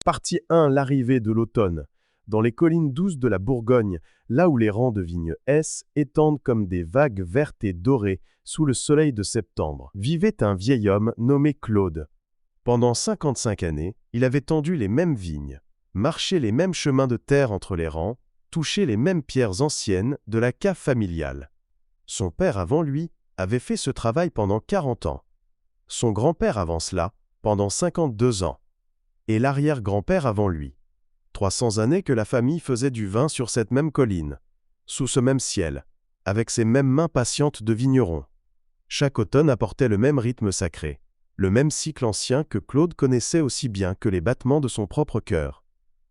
Partie 1. L'arrivée de l'automne. Dans les collines douces de la Bourgogne, là où les rangs de vignes étendent comme des vagues vertes et dorées sous le soleil de septembre, vivait un vieil homme nommé Claude. Pendant 55 années, il avait tendu les mêmes vignes, marché les mêmes chemins de terre entre les rangs, touché les mêmes pierres anciennes de la cave familiale. Son père avant lui avait fait ce travail pendant 40 ans. Son grand-père avant cela, pendant 52 ans. Et l'arrière-grand-père avant lui. 300 années que la famille faisait du vin sur cette même colline, sous ce même ciel, avec ces mêmes mains patientes de vignerons. Chaque automne apportait le même rythme sacré, le même cycle ancien que Claude connaissait aussi bien que les battements de son propre cœur.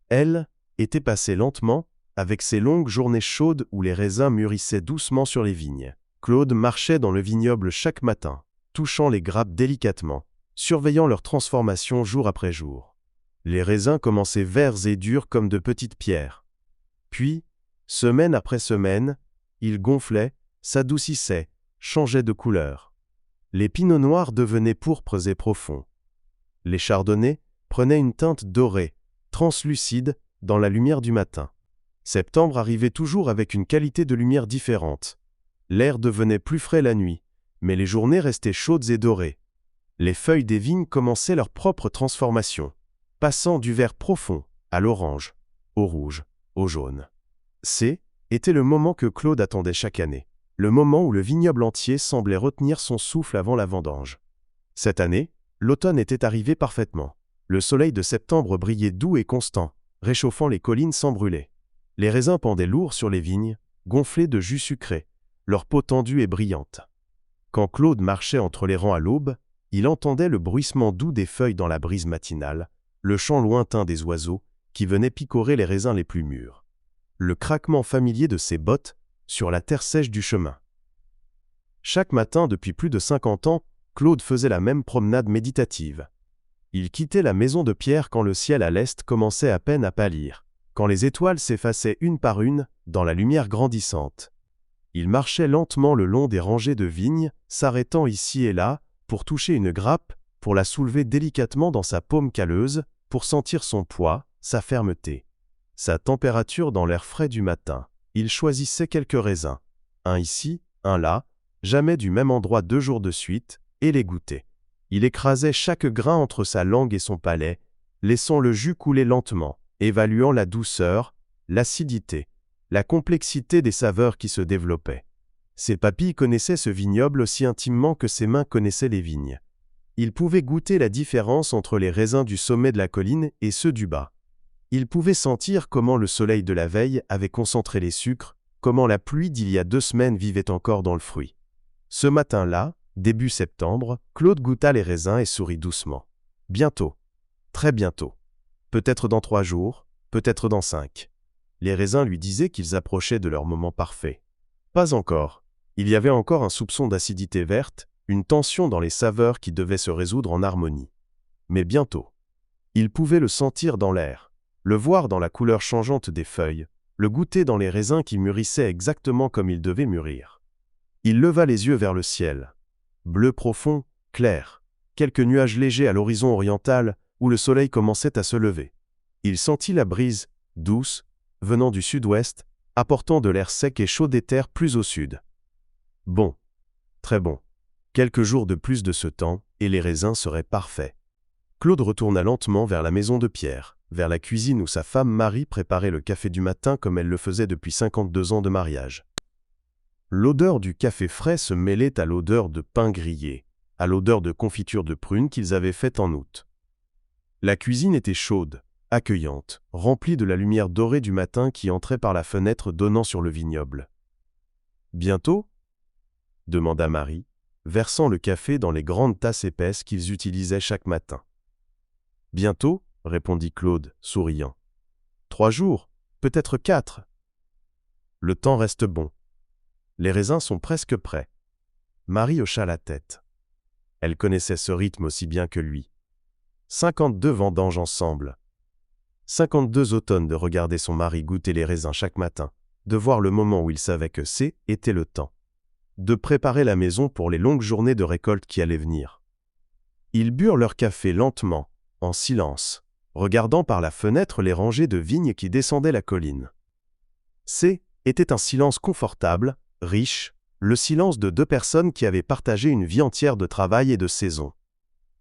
Elle était passée lentement, avec ces longues journées chaudes où les raisins mûrissaient doucement sur les vignes. Claude marchait dans le vignoble chaque matin, touchant les grappes délicatement, surveillant leur transformation jour après jour. Les raisins commençaient verts et durs comme de petites pierres. Puis, semaine après semaine, ils gonflaient, s'adoucissaient, changeaient de couleur. Les pinots noirs devenaient pourpres et profonds. Les chardonnays prenaient une teinte dorée, translucide, dans la lumière du matin. Septembre arrivait toujours avec une qualité de lumière différente. L'air devenait plus frais la nuit, mais les journées restaient chaudes et dorées. Les feuilles des vignes commençaient leur propre transformation, passant du vert profond à l'orange, au rouge, au jaune. Était le moment que Claude attendait chaque année, le moment où le vignoble entier semblait retenir son souffle avant la vendange. Cette année, l'automne était arrivé parfaitement. Le soleil de septembre brillait doux et constant, réchauffant les collines sans brûler. Les raisins pendaient lourds sur les vignes, gonflés de jus sucré, leur peau tendue et brillante. Quand Claude marchait entre les rangs à l'aube, il entendait le bruissement doux des feuilles dans la brise matinale, le chant lointain des oiseaux qui venaient picorer les raisins les plus mûrs. Le craquement familier de ses bottes sur la terre sèche du chemin. Chaque matin depuis plus de 50 ans, Claude faisait la même promenade méditative. Il quittait la maison de pierre quand le ciel à l'est commençait à peine à pâlir, quand les étoiles s'effaçaient une par une dans la lumière grandissante. Il marchait lentement le long des rangées de vignes, s'arrêtant ici et là, pour toucher une grappe, pour la soulever délicatement dans sa paume calleuse, pour sentir son poids, sa fermeté, sa température dans l'air frais du matin. Il choisissait quelques raisins, un ici, un là, jamais du même endroit 2 jours de suite, et les goûtait. Il écrasait chaque grain entre sa langue et son palais, laissant le jus couler lentement, évaluant la douceur, l'acidité, la complexité des saveurs qui se développaient. Ses papilles connaissaient ce vignoble aussi intimement que ses mains connaissaient les vignes. Il pouvait goûter la différence entre les raisins du sommet de la colline et ceux du bas. Il pouvait sentir comment le soleil de la veille avait concentré les sucres, comment la pluie d'il y a 2 semaines vivait encore dans le fruit. Ce matin-là, début septembre, Claude goûta les raisins et sourit doucement. Bientôt. Très bientôt. Peut-être dans 3 jours, peut-être dans 5. Les raisins lui disaient qu'ils approchaient de leur moment parfait. Pas encore. Il y avait encore un soupçon d'acidité verte, une tension dans les saveurs qui devait se résoudre en harmonie. Mais bientôt. Il pouvait le sentir dans l'air, le voir dans la couleur changeante des feuilles, le goûter dans les raisins qui mûrissaient exactement comme ils devaient mûrir. Il leva les yeux vers le ciel. Bleu profond, clair, quelques nuages légers à l'horizon oriental où le soleil commençait à se lever. Il sentit la brise, douce, venant du sud-ouest, apportant de l'air sec et chaud des terres plus au sud. Bon, très bon. Quelques jours de plus de ce temps, et les raisins seraient parfaits. Claude retourna lentement vers la maison de pierre, vers la cuisine où sa femme Marie préparait le café du matin comme elle le faisait depuis 52 ans de mariage. L'odeur du café frais se mêlait à l'odeur de pain grillé, à l'odeur de confiture de prunes qu'ils avaient faite en août. La cuisine était chaude, accueillante, remplie de la lumière dorée du matin qui entrait par la fenêtre donnant sur le vignoble. « Bientôt » demanda Marie, versant le café dans les grandes tasses épaisses qu'ils utilisaient chaque matin. « Bientôt » répondit Claude, souriant. « 3 jours, peut-être 4. Le temps reste bon. Les raisins sont presque prêts. » Marie hocha la tête. Elle connaissait ce rythme aussi bien que lui. 52 vendanges ensemble. 52 automnes de regarder son mari goûter les raisins chaque matin, de voir le moment où il savait que était le temps. De préparer la maison pour les longues journées de récolte qui allaient venir. Ils burent leur café lentement, en silence, regardant par la fenêtre les rangées de vignes qui descendaient la colline. Était un silence confortable, riche, le silence de deux personnes qui avaient partagé une vie entière de travail et de saison.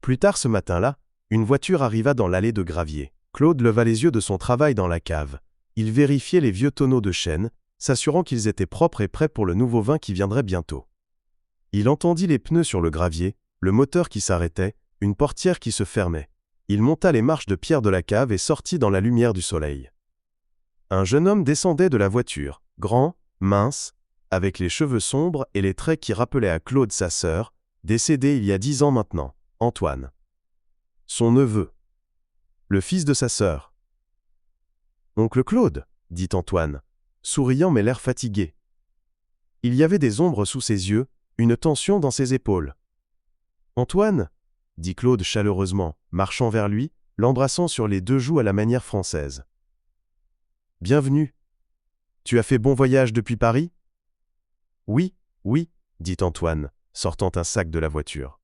Plus tard ce matin-là, une voiture arriva dans l'allée de gravier. Claude leva les yeux de son travail dans la cave. Il vérifiait les vieux tonneaux de chêne, s'assurant qu'ils étaient propres et prêts pour le nouveau vin qui viendrait bientôt. Il entendit les pneus sur le gravier, le moteur qui s'arrêtait, une portière qui se fermait. Il monta les marches de pierre de la cave et sortit dans la lumière du soleil. Un jeune homme descendait de la voiture, grand, mince, avec les cheveux sombres et les traits qui rappelaient à Claude sa sœur, décédée il y a 10 ans maintenant, Antoine. Son neveu. Le fils de sa sœur. « Oncle Claude, » dit Antoine, souriant mais l'air fatigué. Il y avait des ombres sous ses yeux, une tension dans ses épaules. « Antoine » dit Claude chaleureusement, marchant vers lui, l'embrassant sur les deux joues à la manière française. « Bienvenue. Tu as fait bon voyage depuis Paris ?»« Oui, oui, » dit Antoine, sortant un sac de la voiture.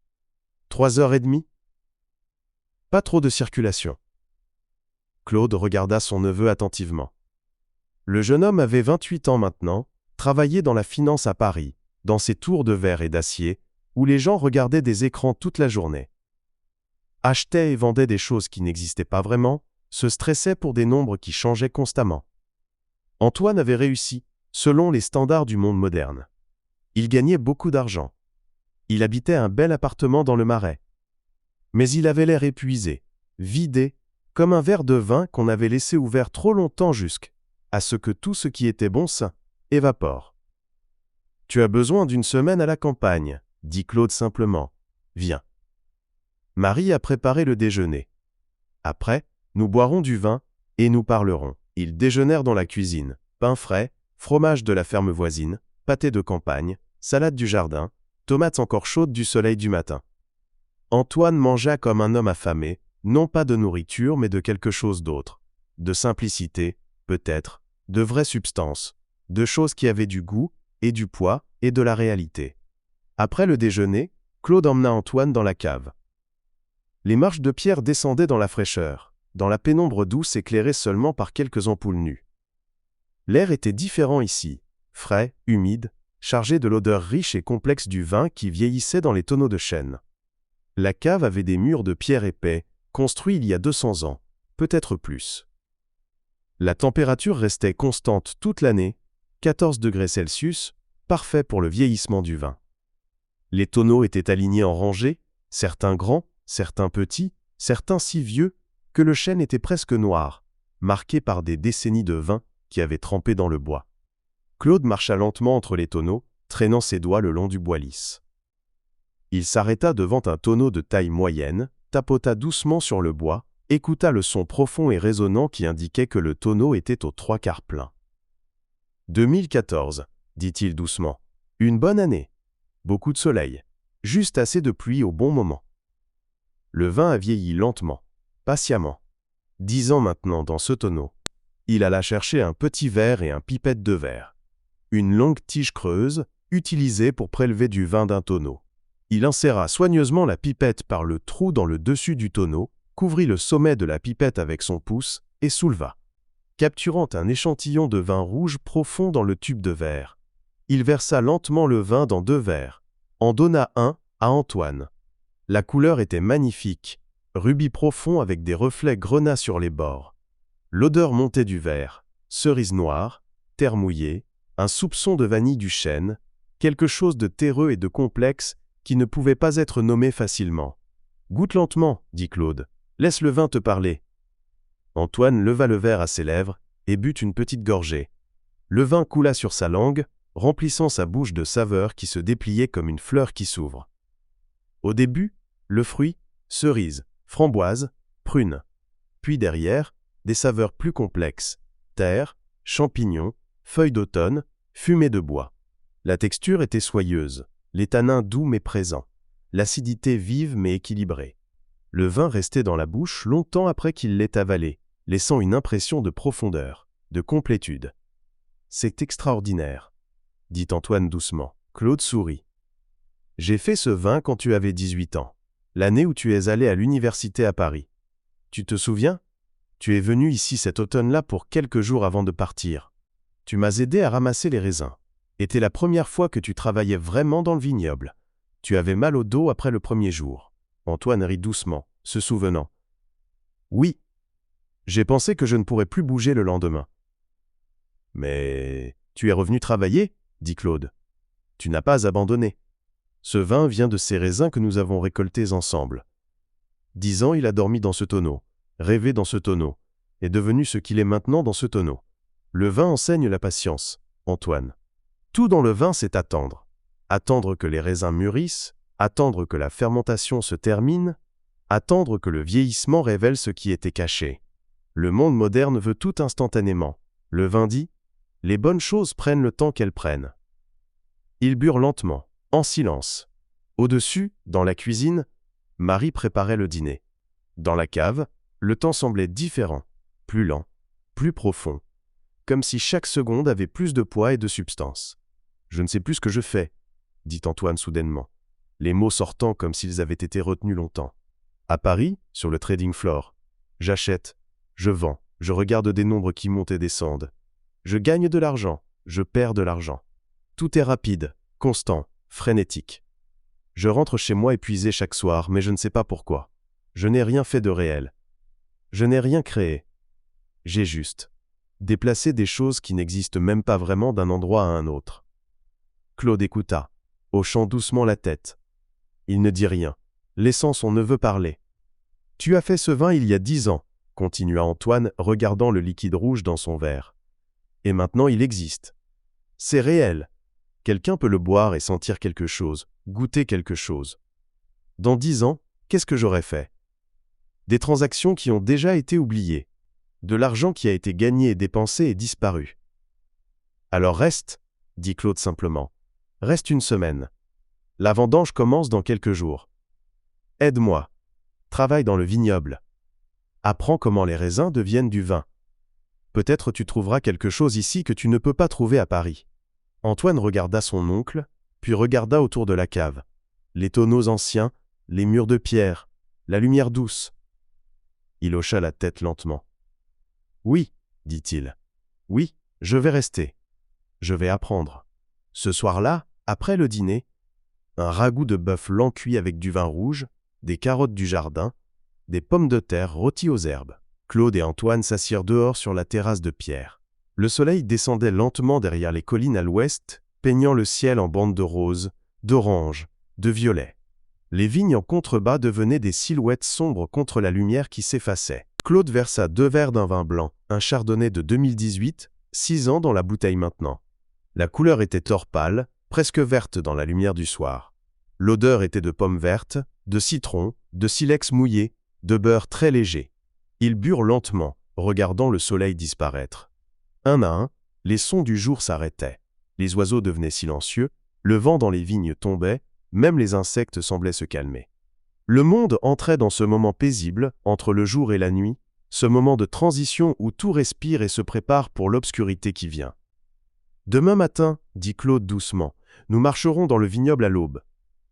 « 3h30 ? Pas trop de circulation. » Claude regarda son neveu attentivement. Le jeune homme avait 28 ans maintenant, travaillait dans la finance à Paris, dans ses tours de verre et d'acier, où les gens regardaient des écrans toute la journée. Achetaient et vendaient des choses qui n'existaient pas vraiment, se stressaient pour des nombres qui changeaient constamment. Antoine avait réussi, selon les standards du monde moderne. Il gagnait beaucoup d'argent. Il habitait un bel appartement dans le Marais. Mais il avait l'air épuisé, vidé, comme un verre de vin qu'on avait laissé ouvert trop longtemps jusqu'à ce que tout ce qui était bon évapore. « Tu as besoin d'une semaine à la campagne, » dit Claude simplement. « Viens. » Marie a préparé le déjeuner. Après, nous boirons du vin et nous parlerons. Ils déjeunèrent dans la cuisine. Pain frais, fromage de la ferme voisine, pâté de campagne, salade du jardin, tomates encore chaudes du soleil du matin. Antoine mangea comme un homme affamé, non pas de nourriture mais de quelque chose d'autre. De simplicité, peut-être, de vraie substance, de choses qui avaient du goût, et du poids, et de la réalité. Après le déjeuner, Claude emmena Antoine dans la cave. Les marches de pierre descendaient dans la fraîcheur, dans la pénombre douce éclairée seulement par quelques ampoules nues. L'air était différent ici, frais, humide, chargé de l'odeur riche et complexe du vin qui vieillissait dans les tonneaux de chêne. La cave avait des murs de pierre épais, construits il y a 200 ans, peut-être plus. La température restait constante toute l'année, 14 degrés Celsius, parfait pour le vieillissement du vin. Les tonneaux étaient alignés en rangées, certains grands, certains petits, certains si vieux que le chêne était presque noir, marqué par des décennies de vin qui avaient trempé dans le bois. Claude marcha lentement entre les tonneaux, traînant ses doigts le long du bois lisse. Il s'arrêta devant un tonneau de taille moyenne, tapota doucement sur le bois, écouta le son profond et résonnant qui indiquait que le tonneau était aux 3/4 plein. « 2014, » dit-il doucement. « Une bonne année. Beaucoup de soleil. Juste assez de pluie au bon moment. » Le vin a vieilli lentement, patiemment. 10 ans maintenant dans ce tonneau. Il alla chercher un petit verre et un pipette de verre. Une longue tige creuse, utilisée pour prélever du vin d'un tonneau. Il inséra soigneusement la pipette par le trou dans le dessus du tonneau, couvrit le sommet de la pipette avec son pouce et souleva. Capturant un échantillon de vin rouge profond dans le tube de verre, il versa lentement le vin dans 2 verres, en donna un à Antoine. La couleur était magnifique, rubis profond avec des reflets grenats sur les bords. L'odeur montait du verre, cerise noire, terre mouillée, un soupçon de vanille du chêne, quelque chose de terreux et de complexe qui ne pouvait pas être nommé facilement. « Goûte lentement, » dit Claude. « Laisse le vin te parler. » Antoine leva le verre à ses lèvres et but une petite gorgée. Le vin coula sur sa langue, remplissant sa bouche de saveurs qui se dépliaient comme une fleur qui s'ouvre. Au début, le fruit, cerise, framboise, prune. Puis derrière, des saveurs plus complexes, terre, champignons, feuilles d'automne, fumée de bois. La texture était soyeuse, les tanins doux mais présents, l'acidité vive mais équilibrée. Le vin restait dans la bouche longtemps après qu'il l'ait avalé, laissant une impression de profondeur, de complétude. « C'est extraordinaire, » dit Antoine doucement. Claude sourit. « J'ai fait ce vin quand tu avais 18 ans, l'année où tu es allé à l'université à Paris. Tu te souviens? Tu es venu ici cet automne-là pour quelques jours avant de partir. Tu m'as aidé à ramasser les raisins. Était la première fois que tu travaillais vraiment dans le vignoble. Tu avais mal au dos après le premier jour. Antoine rit doucement, se souvenant. Oui. J'ai pensé que je ne pourrais plus bouger le lendemain. Mais tu es revenu travailler, dit Claude. Tu n'as pas abandonné. Ce vin vient de ces raisins que nous avons récoltés ensemble. 10 ans, il a dormi dans ce tonneau, rêvé dans ce tonneau, est devenu ce qu'il est maintenant dans ce tonneau. Le vin enseigne la patience, Antoine. Tout dans le vin, c'est attendre. Attendre que les raisins mûrissent, attendre que la fermentation se termine, attendre que le vieillissement révèle ce qui était caché. Le monde moderne veut tout instantanément. Le vin dit, les bonnes choses prennent le temps qu'elles prennent. Ils burent lentement, en silence. Au-dessus, dans la cuisine, Marie préparait le dîner. Dans la cave, le temps semblait différent, plus lent, plus profond, comme si chaque seconde avait plus de poids et de substance. « Je ne sais plus ce que je fais », dit Antoine soudainement, les mots sortant comme s'ils avaient été retenus longtemps. À Paris, sur le trading floor, j'achète, je vends, je regarde des nombres qui montent et descendent. Je gagne de l'argent, je perds de l'argent. Tout est rapide, constant, frénétique. Je rentre chez moi épuisé chaque soir, mais je ne sais pas pourquoi. Je n'ai rien fait de réel. Je n'ai rien créé. J'ai juste déplacé des choses qui n'existent même pas vraiment d'un endroit à un autre. Claude écouta, hochant doucement la tête. Il ne dit rien, laissant son neveu parler. « Tu as fait ce vin il y a 10 ans, continua Antoine, regardant le liquide rouge dans son verre. Et maintenant il existe. C'est réel. Quelqu'un peut le boire et sentir quelque chose, goûter quelque chose. Dans 10 ans, qu'est-ce que j'aurais fait? Des transactions qui ont déjà été oubliées. De l'argent qui a été gagné et dépensé et disparu. Alors reste, dit Claude simplement. Reste une semaine. La vendange commence dans quelques jours. Aide-moi. Travaille dans le vignoble. Apprends comment les raisins deviennent du vin. Peut-être tu trouveras quelque chose ici que tu ne peux pas trouver à Paris. Antoine regarda son oncle, puis regarda autour de la cave. Les tonneaux anciens, les murs de pierre, la lumière douce. Il hocha la tête lentement. Oui, dit-il. Oui, je vais rester. Je vais apprendre. Ce soir-là, après le dîner, un ragoût de bœuf lent cuit avec du vin rouge, des carottes du jardin, des pommes de terre rôties aux herbes. Claude et Antoine s'assirent dehors sur la terrasse de pierre. Le soleil descendait lentement derrière les collines à l'ouest, peignant le ciel en bandes de rose, d'orange, de violet. Les vignes en contrebas devenaient des silhouettes sombres contre la lumière qui s'effaçait. Claude versa 2 verres d'un vin blanc, un chardonnay de 2018, 6 ans dans la bouteille maintenant. La couleur était or pâle, presque verte dans la lumière du soir. L'odeur était de pommes vertes, de citron, de silex mouillé, de beurre très léger. Ils burent lentement, regardant le soleil disparaître. Un à un, les sons du jour s'arrêtaient. Les oiseaux devenaient silencieux, le vent dans les vignes tombait, même les insectes semblaient se calmer. Le monde entrait dans ce moment paisible, entre le jour et la nuit, ce moment de transition où tout respire et se prépare pour l'obscurité qui vient. « Demain matin, dit Claude doucement, nous marcherons dans le vignoble à l'aube.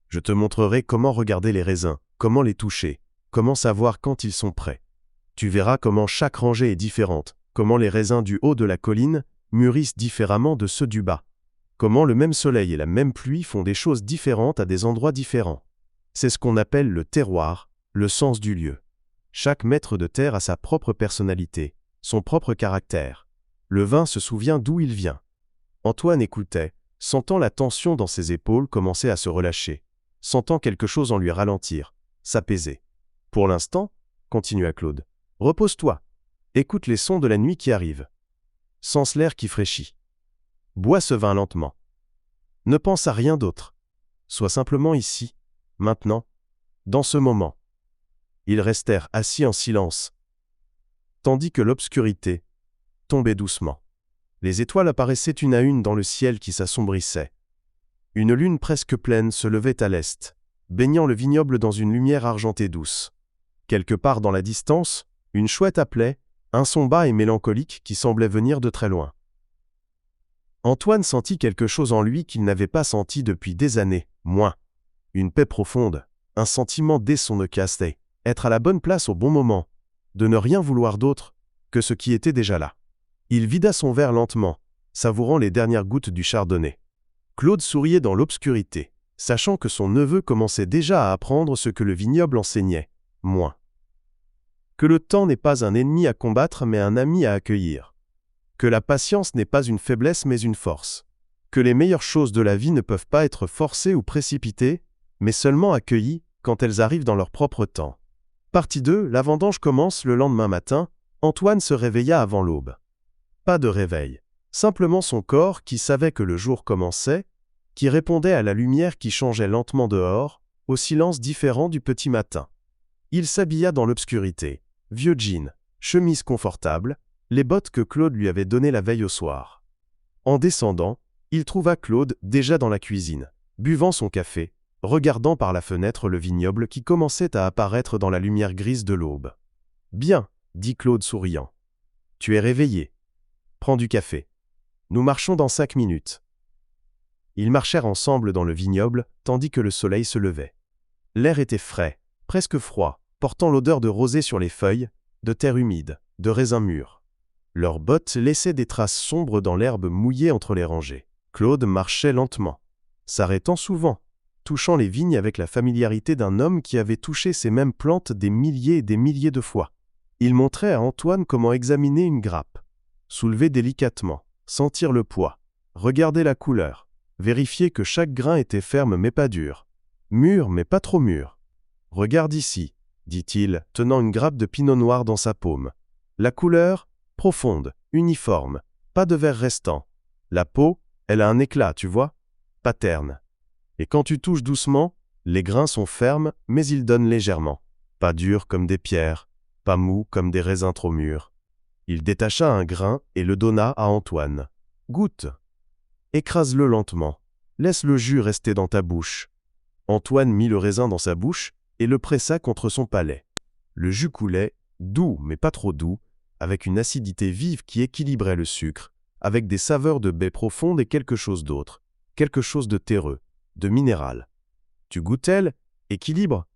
Je te montrerai comment regarder les raisins, comment les toucher, comment savoir quand ils sont prêts. Tu verras comment chaque rangée est différente, comment les raisins du haut de la colline mûrissent différemment de ceux du bas, comment le même soleil et la même pluie font des choses différentes à des endroits différents. C'est ce qu'on appelle le terroir, le sens du lieu. Chaque maître de terre a sa propre personnalité, son propre caractère. Le vin se souvient d'où il vient. » Antoine écoutait, sentant la tension dans ses épaules commencer à se relâcher, sentant quelque chose en lui ralentir, s'apaiser. « Pour l'instant, continua Claude, repose-toi. Écoute les sons de la nuit qui arrivent. Sens l'air qui fraîchit. Bois ce vin lentement. Ne pense à rien d'autre. Sois simplement ici, maintenant, dans ce moment. » Ils restèrent assis en silence, tandis que l'obscurité tombait doucement. Les étoiles apparaissaient une à une dans le ciel qui s'assombrissait. Une lune presque pleine se levait à l'est, baignant le vignoble dans une lumière argentée douce. Quelque part dans la distance, une chouette appelait, un son bas et mélancolique qui semblait venir de très loin. Antoine sentit quelque chose en lui qu'il n'avait pas senti depuis des années, moins. Une paix profonde, un sentiment dès son occasion, être à la bonne place au bon moment, de ne rien vouloir d'autre que ce qui était déjà là. Il vida son verre lentement, savourant les dernières gouttes du chardonnay. Claude souriait dans l'obscurité, sachant que son neveu commençait déjà à apprendre ce que le vignoble enseignait, moins. Que le temps n'est pas un ennemi à combattre mais un ami à accueillir. Que la patience n'est pas une faiblesse mais une force. Que les meilleures choses de la vie ne peuvent pas être forcées ou précipitées, mais seulement accueillies quand elles arrivent dans leur propre temps. Partie 2, la vendange commence le lendemain matin. Antoine se réveilla avant l'aube. Pas de réveil. Simplement son corps qui savait que le jour commençait, qui répondait à la lumière qui changeait lentement dehors, au silence différent du petit matin. Il s'habilla dans l'obscurité. Vieux jean, chemise confortable, les bottes que Claude lui avait données la veille au soir. En descendant, il trouva Claude déjà dans la cuisine, buvant son café, regardant par la fenêtre le vignoble qui commençait à apparaître dans la lumière grise de l'aube. « Bien, » dit Claude souriant. « Tu es réveillé. Prends du café. Nous marchons dans 5 minutes. » Ils marchèrent ensemble dans le vignoble, tandis que le soleil se levait. L'air était frais, presque froid, portant l'odeur de rosée sur les feuilles, de terre humide, de raisins mûrs. Leurs bottes laissaient des traces sombres dans l'herbe mouillée entre les rangées. Claude marchait lentement, s'arrêtant souvent, touchant les vignes avec la familiarité d'un homme qui avait touché ces mêmes plantes des milliers et des milliers de fois. Il montrait à Antoine comment examiner une grappe, soulever délicatement, sentir le poids, regarder la couleur, vérifier que chaque grain était ferme mais pas dur, mûr mais pas trop mûr. « Regarde ici, » dit-il, tenant une grappe de pinot noir dans sa paume. La couleur, profonde, uniforme, pas de vert restant. La peau, elle a un éclat, tu vois, pas terne. Et quand tu touches doucement, les grains sont fermes, mais ils donnent légèrement. Pas durs comme des pierres, pas mous comme des raisins trop mûrs. Il détacha un grain et le donna à Antoine. Goûte. Écrase-le lentement. Laisse le jus rester dans ta bouche. Antoine mit le raisin dans sa bouche et le pressa contre son palais. Le jus coulait, doux mais pas trop doux, avec une acidité vive qui équilibrait le sucre, avec des saveurs de baie profonde et quelque chose d'autre, quelque chose de terreux, de minéral. « Tu goûtes-elle? Équilibre ?»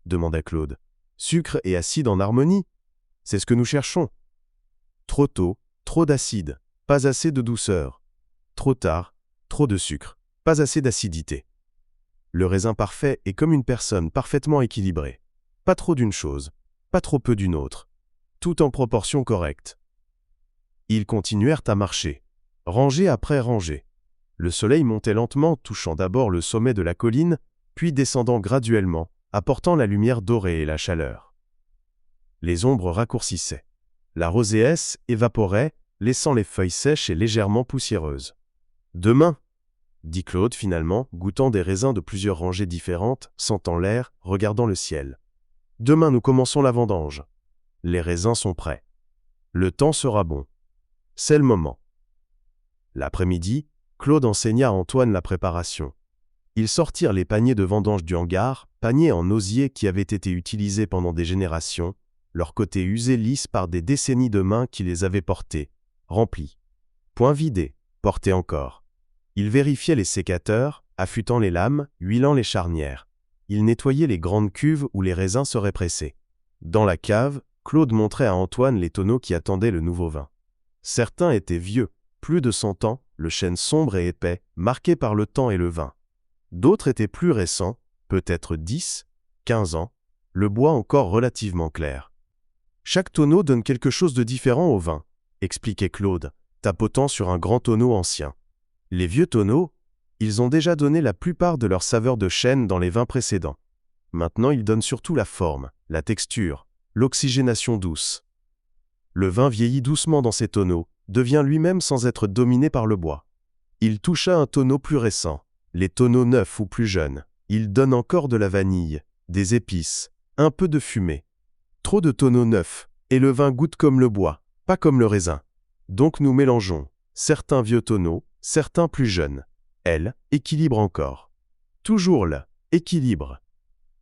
demanda Claude. « Sucre et acide en harmonie? C'est ce que nous cherchons. Trop tôt, trop d'acide, pas assez de douceur. Trop tard, trop de sucre, pas assez d'acidité. Le raisin parfait est comme une personne parfaitement équilibrée. Pas trop d'une chose, pas trop peu d'une autre. Tout en proportion correcte. » Ils continuèrent à marcher, rangée après rangée. Le soleil montait lentement, touchant d'abord le sommet de la colline, puis descendant graduellement, apportant la lumière dorée et la chaleur. Les ombres raccourcissaient. La roséesse évaporait, laissant les feuilles sèches et légèrement poussiéreuses. « Demain, » dit Claude finalement, goûtant des raisins de plusieurs rangées différentes, sentant l'air, regardant le ciel. « Demain nous commençons la vendange. Les raisins sont prêts. Le temps sera bon. C'est le moment. » L'après-midi, Claude enseigna à Antoine la préparation. Ils sortirent les paniers de vendange du hangar, paniers en osier qui avaient été utilisés pendant des générations, leur côté usé lisse par des décennies de mains qui les avaient portés, remplis. Point vidé, portés encore. Ils vérifiaient les sécateurs, affûtant les lames, huilant les charnières. Ils nettoyaient les grandes cuves où les raisins seraient pressés. Dans la cave, Claude montrait à Antoine les tonneaux qui attendaient le nouveau vin. Certains étaient vieux, plus de 100 ans, le chêne sombre et épais, marqué par le temps et le vin. D'autres étaient plus récents, peut-être 10, 15 ans, le bois encore relativement clair. « Chaque tonneau donne quelque chose de différent au vin, » expliquait Claude, tapotant sur un grand tonneau ancien. Les vieux tonneaux, ils ont déjà donné la plupart de leur saveur de chêne dans les vins précédents. Maintenant, ils donnent surtout la forme, la texture, l'oxygénation douce. Le vin vieillit doucement dans ces tonneaux, devient lui-même sans être dominé par le bois. Il toucha un tonneau plus récent, les tonneaux neufs ou plus jeunes. Il donne encore de la vanille, des épices, un peu de fumée. Trop de tonneaux neufs, et le vin goûte comme le bois, pas comme le raisin. Donc nous mélangeons, certains vieux tonneaux, certains plus jeunes. Elle, équilibre encore. Toujours là, équilibre.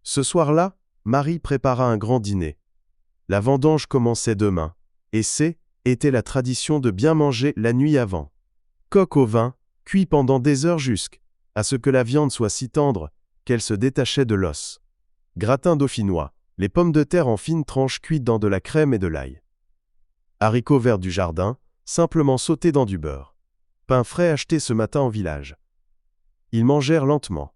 Ce soir-là, Marie prépara un grand dîner. La vendange commençait demain, et était la tradition de bien manger la nuit avant. Coq au vin, cuit pendant des heures jusqu'à ce que la viande soit si tendre qu'elle se détachait de l'os. Gratin dauphinois, Les pommes de terre en fines tranches cuites dans de la crème et de l'ail. Haricots verts du jardin, simplement sautés dans du beurre. Pain frais acheté ce matin en village. Ils mangèrent lentement.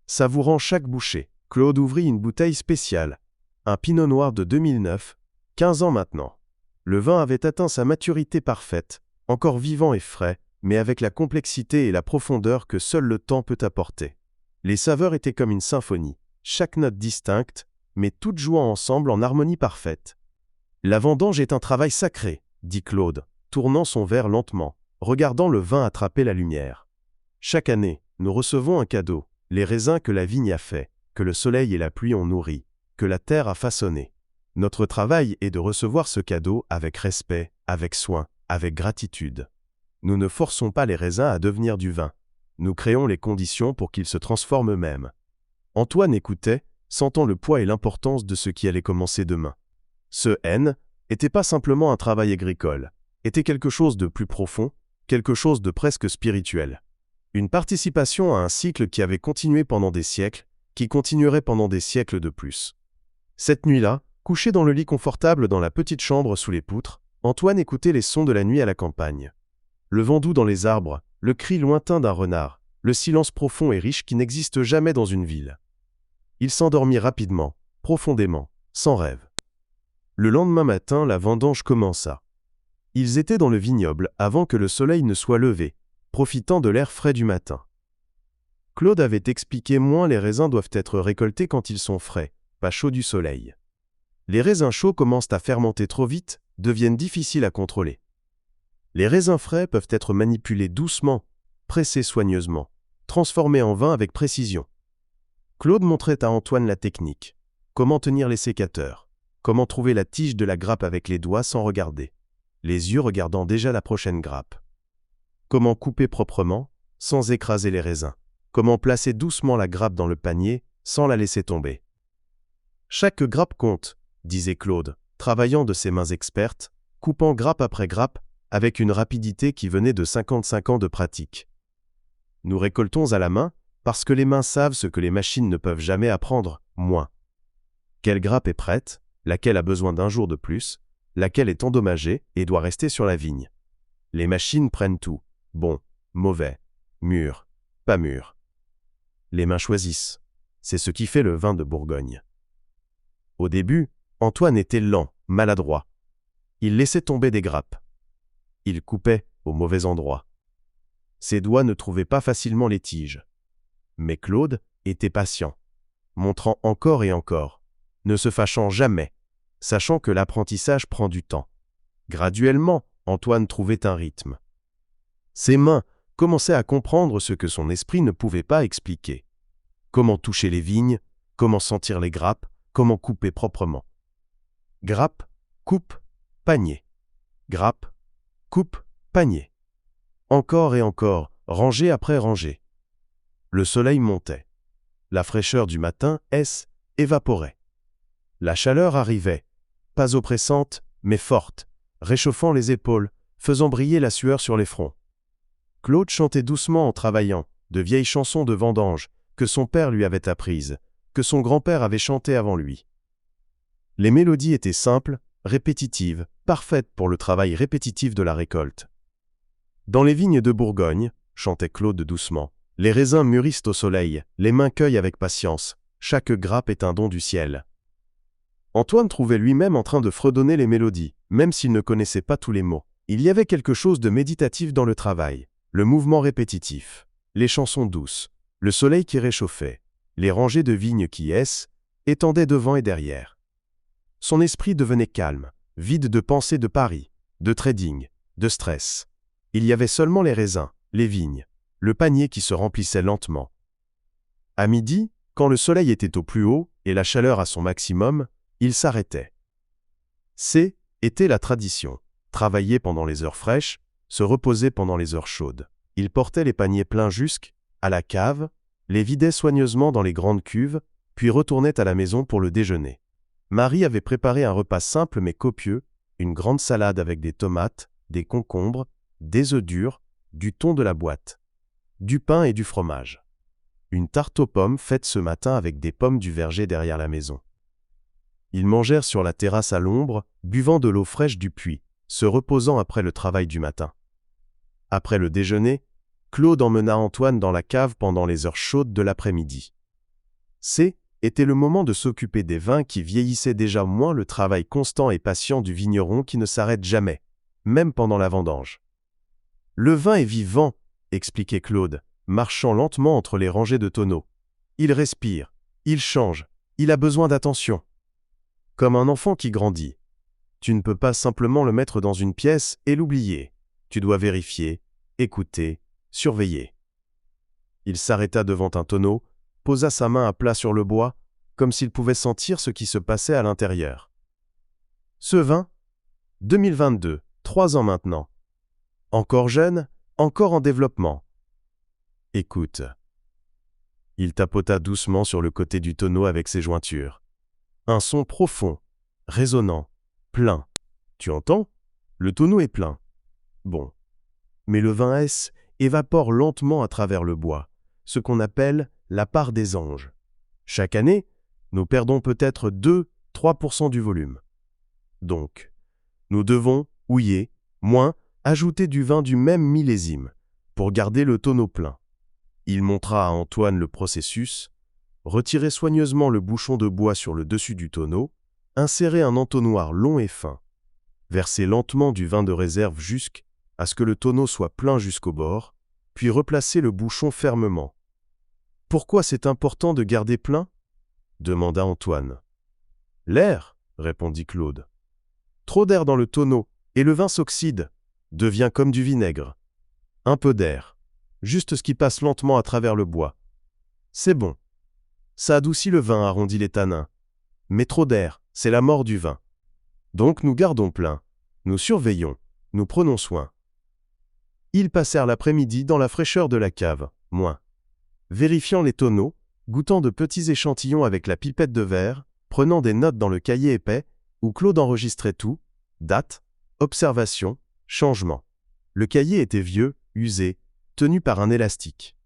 Savourant chaque bouchée, Claude ouvrit une bouteille spéciale. Un pinot noir de 2009, 15 ans maintenant. Le vin avait atteint sa maturité parfaite, encore vivant et frais, mais avec la complexité et la profondeur que seul le temps peut apporter. Les saveurs étaient comme une symphonie, chaque note distincte, mais toutes jouant ensemble en harmonie parfaite. La vendange est un travail sacré, dit Claude, tournant son verre lentement, regardant le vin attraper la lumière. Chaque année, nous recevons un cadeau, les raisins que la vigne a faits, que le soleil et la pluie ont nourris, que la terre a façonné. Notre travail est de recevoir ce cadeau avec respect, avec soin, avec gratitude. Nous ne forçons pas les raisins à devenir du vin. Nous créons les conditions pour qu'ils se transforment eux-mêmes. Antoine écoutait, sentant le poids et l'importance de ce qui allait commencer demain. Ce N n'était pas simplement un travail agricole, était quelque chose de plus profond, quelque chose de presque spirituel. Une participation à un cycle qui avait continué pendant des siècles, qui continuerait pendant des siècles de plus. Cette nuit-là, couché dans le lit confortable dans la petite chambre sous les poutres, Antoine écoutait les sons de la nuit à la campagne. Le vent doux dans les arbres, le cri lointain d'un renard, le silence profond et riche qui n'existe jamais dans une ville. Il s'endormit rapidement, profondément, sans rêve. Le lendemain matin, la vendange commença. Ils étaient dans le vignoble avant que le soleil ne soit levé, profitant de l'air frais du matin. Claude avait expliqué moins les raisins doivent être récoltés quand ils sont frais, pas chauds du soleil. Les raisins chauds commencent à fermenter trop vite, deviennent difficiles à contrôler. Les raisins frais peuvent être manipulés doucement, pressés soigneusement, transformés en vin avec précision. Claude montrait à Antoine la technique. Comment tenir les sécateurs, comment trouver la tige de la grappe avec les doigts sans regarder, les yeux regardant déjà la prochaine grappe. Comment couper proprement, sans écraser les raisins. Comment placer doucement la grappe dans le panier, sans la laisser tomber. Chaque grappe compte, disait Claude, travaillant de ses mains expertes, coupant grappe après grappe, avec une rapidité qui venait de 55 ans de pratique. Nous récoltons à la main, parce que les mains savent ce que les machines ne peuvent jamais apprendre, moins. Quelle grappe est prête, laquelle a besoin d'un jour de plus, laquelle est endommagée et doit rester sur la vigne. Les machines prennent tout, bon, mauvais, mûr, pas mûr. Les mains choisissent. C'est ce qui fait le vin de Bourgogne. Au début, Antoine était lent, maladroit. Il laissait tomber des grappes. Il coupait au mauvais endroit. Ses doigts ne trouvaient pas facilement les tiges. Mais Claude était patient, montrant encore et encore, ne se fâchant jamais, sachant que l'apprentissage prend du temps. Graduellement, Antoine trouvait un rythme. Ses mains commençaient à comprendre ce que son esprit ne pouvait pas expliquer. Comment toucher les vignes, comment sentir les grappes, comment couper proprement. Grappe, coupe, panier. Grappe, coupe, panier. Encore et encore, rangée après rangée. Le soleil montait. La fraîcheur du matin, évaporait. La chaleur arrivait, pas oppressante, mais forte, réchauffant les épaules, faisant briller la sueur sur les fronts. Claude chantait doucement en travaillant, de vieilles chansons de vendange, que son père lui avait apprises, que son grand-père avait chantées avant lui. Les mélodies étaient simples, répétitives, parfaites pour le travail répétitif de la récolte. Dans les vignes de Bourgogne, chantait Claude doucement, les raisins mûrissent au soleil, les mains cueillent avec patience, chaque grappe est un don du ciel. Antoine trouvait lui-même en train de fredonner les mélodies, même s'il ne connaissait pas tous les mots. Il y avait quelque chose de méditatif dans le travail, le mouvement répétitif, les chansons douces, le soleil qui réchauffait, les rangées de vignes qui, étendaient devant et derrière. Son esprit devenait calme, vide de pensées de Paris, de trading, de stress. Il y avait seulement les raisins, les vignes, le panier qui se remplissait lentement. À midi, quand le soleil était au plus haut et la chaleur à son maximum, il s'arrêtait. Était la tradition. Travailler pendant les heures fraîches, se reposer pendant les heures chaudes. Il portait les paniers pleins jusqu'à la cave, les vidait soigneusement dans les grandes cuves, puis retournait à la maison pour le déjeuner. Marie avait préparé un repas simple mais copieux, une grande salade avec des tomates, des concombres, des œufs durs, du thon de la boîte, du pain et du fromage. Une tarte aux pommes faite ce matin avec des pommes du verger derrière la maison. Ils mangèrent sur la terrasse à l'ombre, buvant de l'eau fraîche du puits, se reposant après le travail du matin. Après le déjeuner, Claude emmena Antoine dans la cave pendant les heures chaudes de l'après-midi. Était le moment de s'occuper des vins qui vieillissaient déjà, moins le travail constant et patient du vigneron qui ne s'arrête jamais, même pendant la vendange. « Le vin est vivant », expliquait Claude, marchant lentement entre les rangées de tonneaux. « Il respire, il change, il a besoin d'attention. Comme un enfant qui grandit. Tu ne peux pas simplement le mettre dans une pièce et l'oublier. Tu dois vérifier, écouter, surveiller. » Il s'arrêta devant un tonneau, posa sa main à plat sur le bois, comme s'il pouvait sentir ce qui se passait à l'intérieur. Ce vin, 2022, 3 ans maintenant. Encore jeune, encore en développement. Écoute. Il tapota doucement sur le côté du tonneau avec ses jointures. Un son profond, résonnant, plein. Tu entends? Le tonneau est plein. Bon. Mais le vin évapore lentement à travers le bois, ce qu'on appelle la part des anges. Chaque année, nous perdons peut-être 2-3% du volume. Donc, nous devons houiller, moins, ajouter du vin du même millésime, pour garder le tonneau plein. Il montra à Antoine le processus, retirer soigneusement le bouchon de bois sur le dessus du tonneau, insérer un entonnoir long et fin, verser lentement du vin de réserve jusqu'à ce que le tonneau soit plein jusqu'au bord, puis replacer le bouchon fermement. « Pourquoi c'est important de garder plein ?» demanda Antoine. « L'air, » répondit Claude. « Trop d'air dans le tonneau, et le vin s'oxyde, devient comme du vinaigre. Un peu d'air, juste ce qui passe lentement à travers le bois. C'est bon. Ça adoucit le vin, arrondit les tanins. Mais trop d'air, c'est la mort du vin. Donc nous gardons plein, nous surveillons, nous prenons soin. » Ils passèrent l'après-midi dans la fraîcheur de la cave, vérifiant les tonneaux, goûtant de petits échantillons avec la pipette de verre, prenant des notes dans le cahier épais, où Claude enregistrait tout, date, observation, changement. Le cahier était vieux, usé, tenu par un élastique.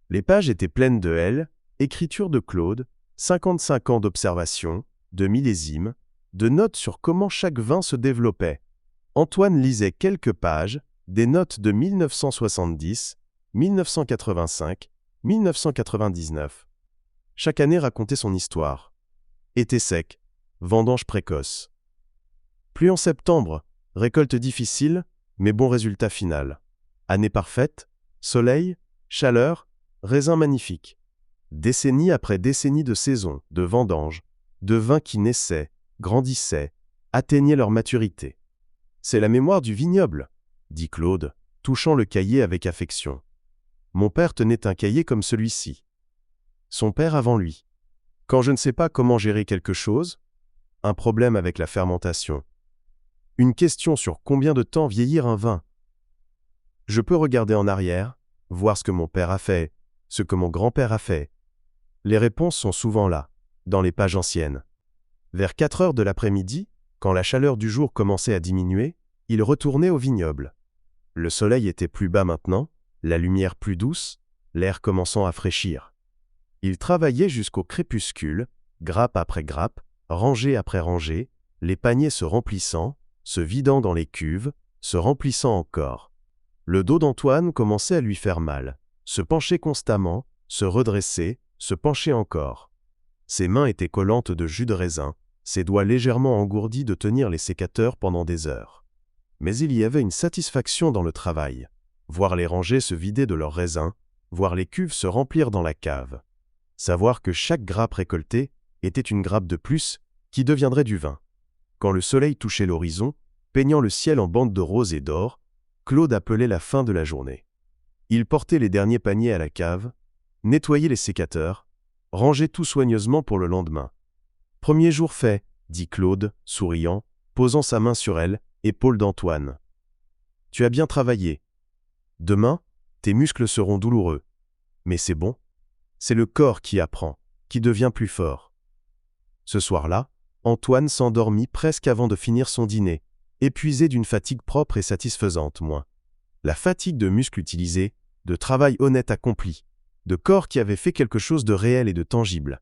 Les pages étaient pleines de L, écriture de Claude, 55 ans d'observation, de millésimes, de notes sur comment chaque vin se développait. Antoine lisait quelques pages, des notes de 1970, 1985, 1999. Chaque année racontait son histoire. Été sec, vendange précoce. Pluie en septembre, récolte difficile, mais bon résultat final. Année parfaite, soleil, chaleur, raisin magnifique. Décennie après décennie de saisons, de vendanges, de vins qui naissaient, grandissaient, atteignaient leur maturité. C'est la mémoire du vignoble, dit Claude, touchant le cahier avec affection. Mon père tenait un cahier comme celui-ci. Son père avant lui. Quand je ne sais pas comment gérer quelque chose, un problème avec la fermentation, une question sur combien de temps vieillir un vin, je peux regarder en arrière, voir ce que mon père a fait, ce que mon grand-père a fait. Les réponses sont souvent là, dans les pages anciennes. Vers 4 heures de l'après-midi, quand la chaleur du jour commençait à diminuer, il retournait au vignoble. Le soleil était plus bas maintenant, la lumière plus douce, l'air commençant à fraîchir. Il travaillait jusqu'au crépuscule, grappe après grappe, rangée après rangée, les paniers se remplissant, se vidant dans les cuves, se remplissant encore. Le dos d'Antoine commençait à lui faire mal, se pencher constamment, se redresser, se pencher encore. Ses mains étaient collantes de jus de raisin, ses doigts légèrement engourdis de tenir les sécateurs pendant des heures. Mais il y avait une satisfaction dans le travail. Voir les rangées se vider de leurs raisins, voir les cuves se remplir dans la cave. Savoir que chaque grappe récoltée était une grappe de plus qui deviendrait du vin. Quand le soleil touchait l'horizon, peignant le ciel en bandes de rose et d'or, Claude appelait la fin de la journée. Il portait les derniers paniers à la cave, nettoyait les sécateurs, rangeait tout soigneusement pour le lendemain. « Premier jour fait », dit Claude, souriant, posant sa main sur elle, épaule d'Antoine. « Tu as bien travaillé. Demain, tes muscles seront douloureux. Mais c'est bon. C'est le corps qui apprend, qui devient plus fort. » Ce soir-là, Antoine s'endormit presque avant de finir son dîner, épuisé d'une fatigue propre et satisfaisante, la fatigue de muscles utilisés, de travail honnête accompli, de corps qui avait fait quelque chose de réel et de tangible.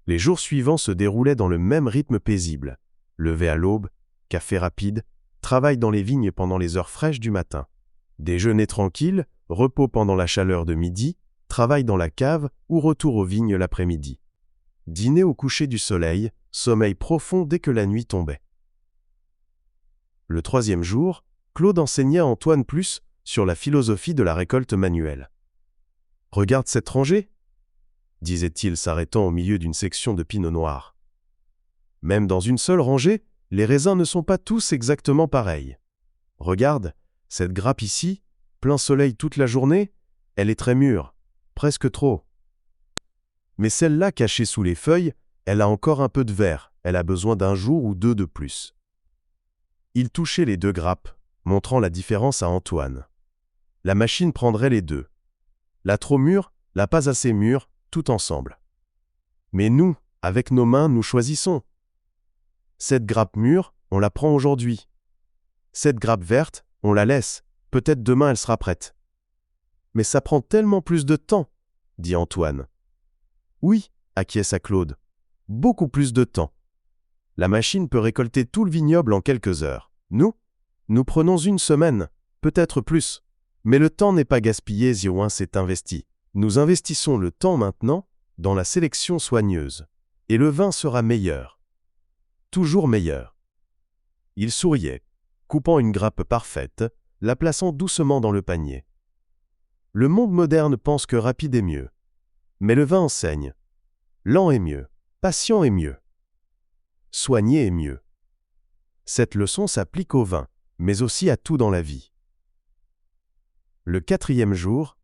Les jours suivants se déroulaient dans le même rythme paisible. Lever à l'aube, café rapide, travail dans les vignes pendant les heures fraîches du matin. Déjeuner tranquille, repos pendant la chaleur de midi, travail dans la cave ou retour aux vignes l'après-midi. Dîner au coucher du soleil, sommeil profond dès que la nuit tombait. Le 3e jour, Claude enseignait à Antoine plus sur la philosophie de la récolte manuelle. « Regarde cette rangée » disait-il s'arrêtant au milieu d'une section de pinot noir. Même dans une seule rangée, les raisins ne sont pas tous exactement pareils. Regarde, cette grappe ici, plein soleil toute la journée, elle est très mûre, presque trop. Mais celle-là cachée sous les feuilles, elle a encore un peu de vert, elle a besoin d'un jour ou deux de plus. Il touchait les 2 grappes, montrant la différence à Antoine. La machine prendrait les 2. La trop mûre, la pas assez mûre, tout ensemble. Mais nous, avec nos mains, nous choisissons. Cette grappe mûre, on la prend aujourd'hui. Cette grappe verte, on la laisse, peut-être demain elle sera prête. Mais ça prend tellement plus de temps, dit Antoine. Oui, acquiesça Claude, beaucoup plus de temps. La machine peut récolter tout le vignoble en quelques heures. Nous prenons 1 semaine, peut-être plus. Mais le temps n'est pas gaspillé, Ziouin s'est investi. Nous investissons le temps maintenant dans la sélection soigneuse. Et le vin sera meilleur. Toujours meilleur. Il souriait, coupant une grappe parfaite, la plaçant doucement dans le panier. Le monde moderne pense que rapide est mieux. Mais le vin enseigne. Lent est mieux, patient est mieux. Soigné est mieux. Cette leçon s'applique au vin, mais aussi à tout dans la vie. Le 4e jour,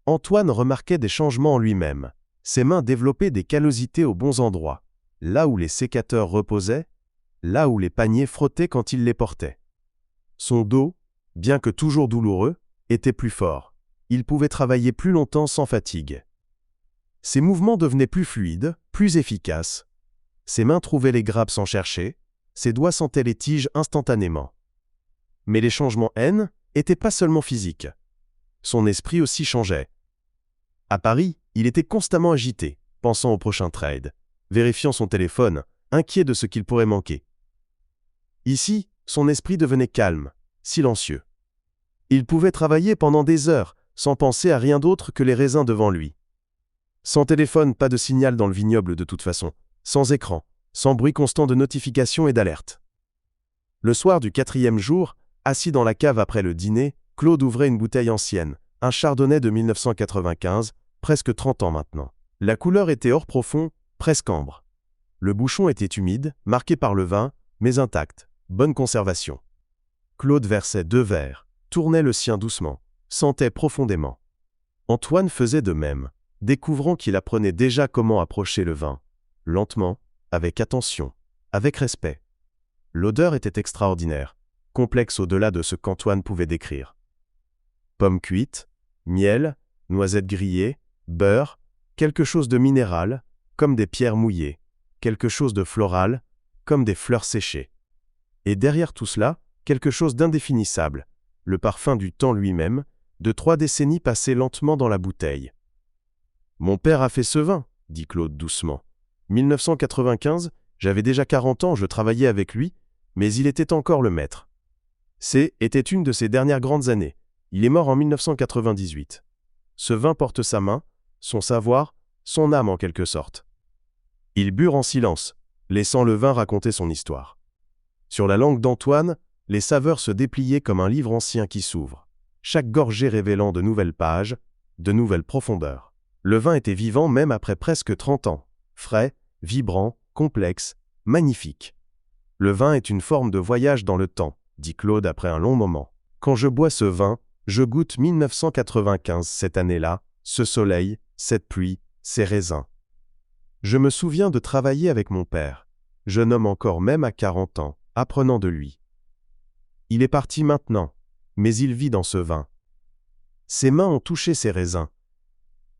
Antoine remarquait des changements en lui-même. Ses mains développaient des callosités aux bons endroits, là où les sécateurs reposaient, là où les paniers frottaient quand il les portait. Son dos, bien que toujours douloureux, était plus fort. Il pouvait travailler plus longtemps sans fatigue. Ses mouvements devenaient plus fluides, plus efficaces. Ses mains trouvaient les grappes sans chercher, ses doigts sentaient les tiges instantanément. Mais les changements n'étaient pas seulement physiques. Son esprit aussi changeait. À Paris, il était constamment agité, pensant au prochain trade, vérifiant son téléphone, inquiet de ce qu'il pourrait manquer. Ici, son esprit devenait calme, silencieux. Il pouvait travailler pendant des heures, sans penser à rien d'autre que les raisins devant lui. Sans téléphone, pas de signal dans le vignoble de toute façon, sans écran, sans bruit constant de notifications et d'alertes. Le soir du 4e jour, assis dans la cave après le dîner, Claude ouvrait une bouteille ancienne, un chardonnay de 1995, presque 30 ans maintenant. La couleur était or profond, presque ambre. Le bouchon était humide, marqué par le vin, mais intact, bonne conservation. Claude versait 2 verres, tournait le sien doucement, sentait profondément. Antoine faisait de même, découvrant qu'il apprenait déjà comment approcher le vin, lentement, avec attention, avec respect. L'odeur était extraordinaire, complexe au-delà de ce qu'Antoine pouvait décrire. Pommes cuites, miel, noisettes grillées, beurre, quelque chose de minéral, comme des pierres mouillées, quelque chose de floral, comme des fleurs séchées. Et derrière tout cela, quelque chose d'indéfinissable, le parfum du temps lui-même, de 3 décennies passées lentement dans la bouteille. « Mon père a fait ce vin, » dit Claude doucement. 1995, j'avais déjà 40 ans, je travaillais avec lui, mais il était encore le maître. Était une de ses dernières grandes années. Il est mort en 1998. Ce vin porte sa main, son savoir, son âme en quelque sorte. Ils burent en silence, laissant le vin raconter son histoire. Sur la langue d'Antoine, les saveurs se dépliaient comme un livre ancien qui s'ouvre, chaque gorgée révélant de nouvelles pages, de nouvelles profondeurs. Le vin était vivant même après presque 30 ans, frais, vibrant, complexe, magnifique. Le vin est une forme de voyage dans le temps, dit Claude après un long moment. Quand je bois ce vin, je goûte 1995 cette année-là, ce soleil, cette pluie, ces raisins. Je me souviens de travailler avec mon père, jeune homme encore même à 40 ans, apprenant de lui. Il est parti maintenant, mais il vit dans ce vin. Ses mains ont touché ces raisins.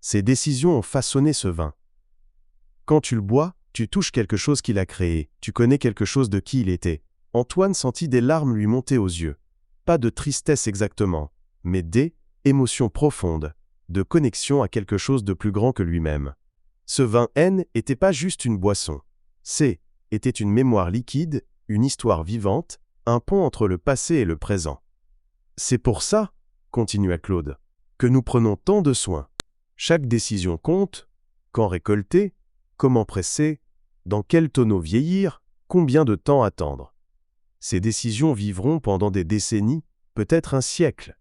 Ses décisions ont façonné ce vin. Quand tu le bois, tu touches quelque chose qu'il a créé, tu connais quelque chose de qui il était. Antoine sentit des larmes lui monter aux yeux. Pas de tristesse exactement, mais des émotions profondes, de connexion à quelque chose de plus grand que lui-même. Ce vin N n'était pas juste une boisson. C était une mémoire liquide, une histoire vivante, un pont entre le passé et le présent. C'est pour ça, continua Claude, que nous prenons tant de soin. Chaque décision compte, quand récolter, comment presser, dans quel tonneau vieillir, combien de temps attendre. Ces décisions vivront pendant des décennies, peut-être un siècle.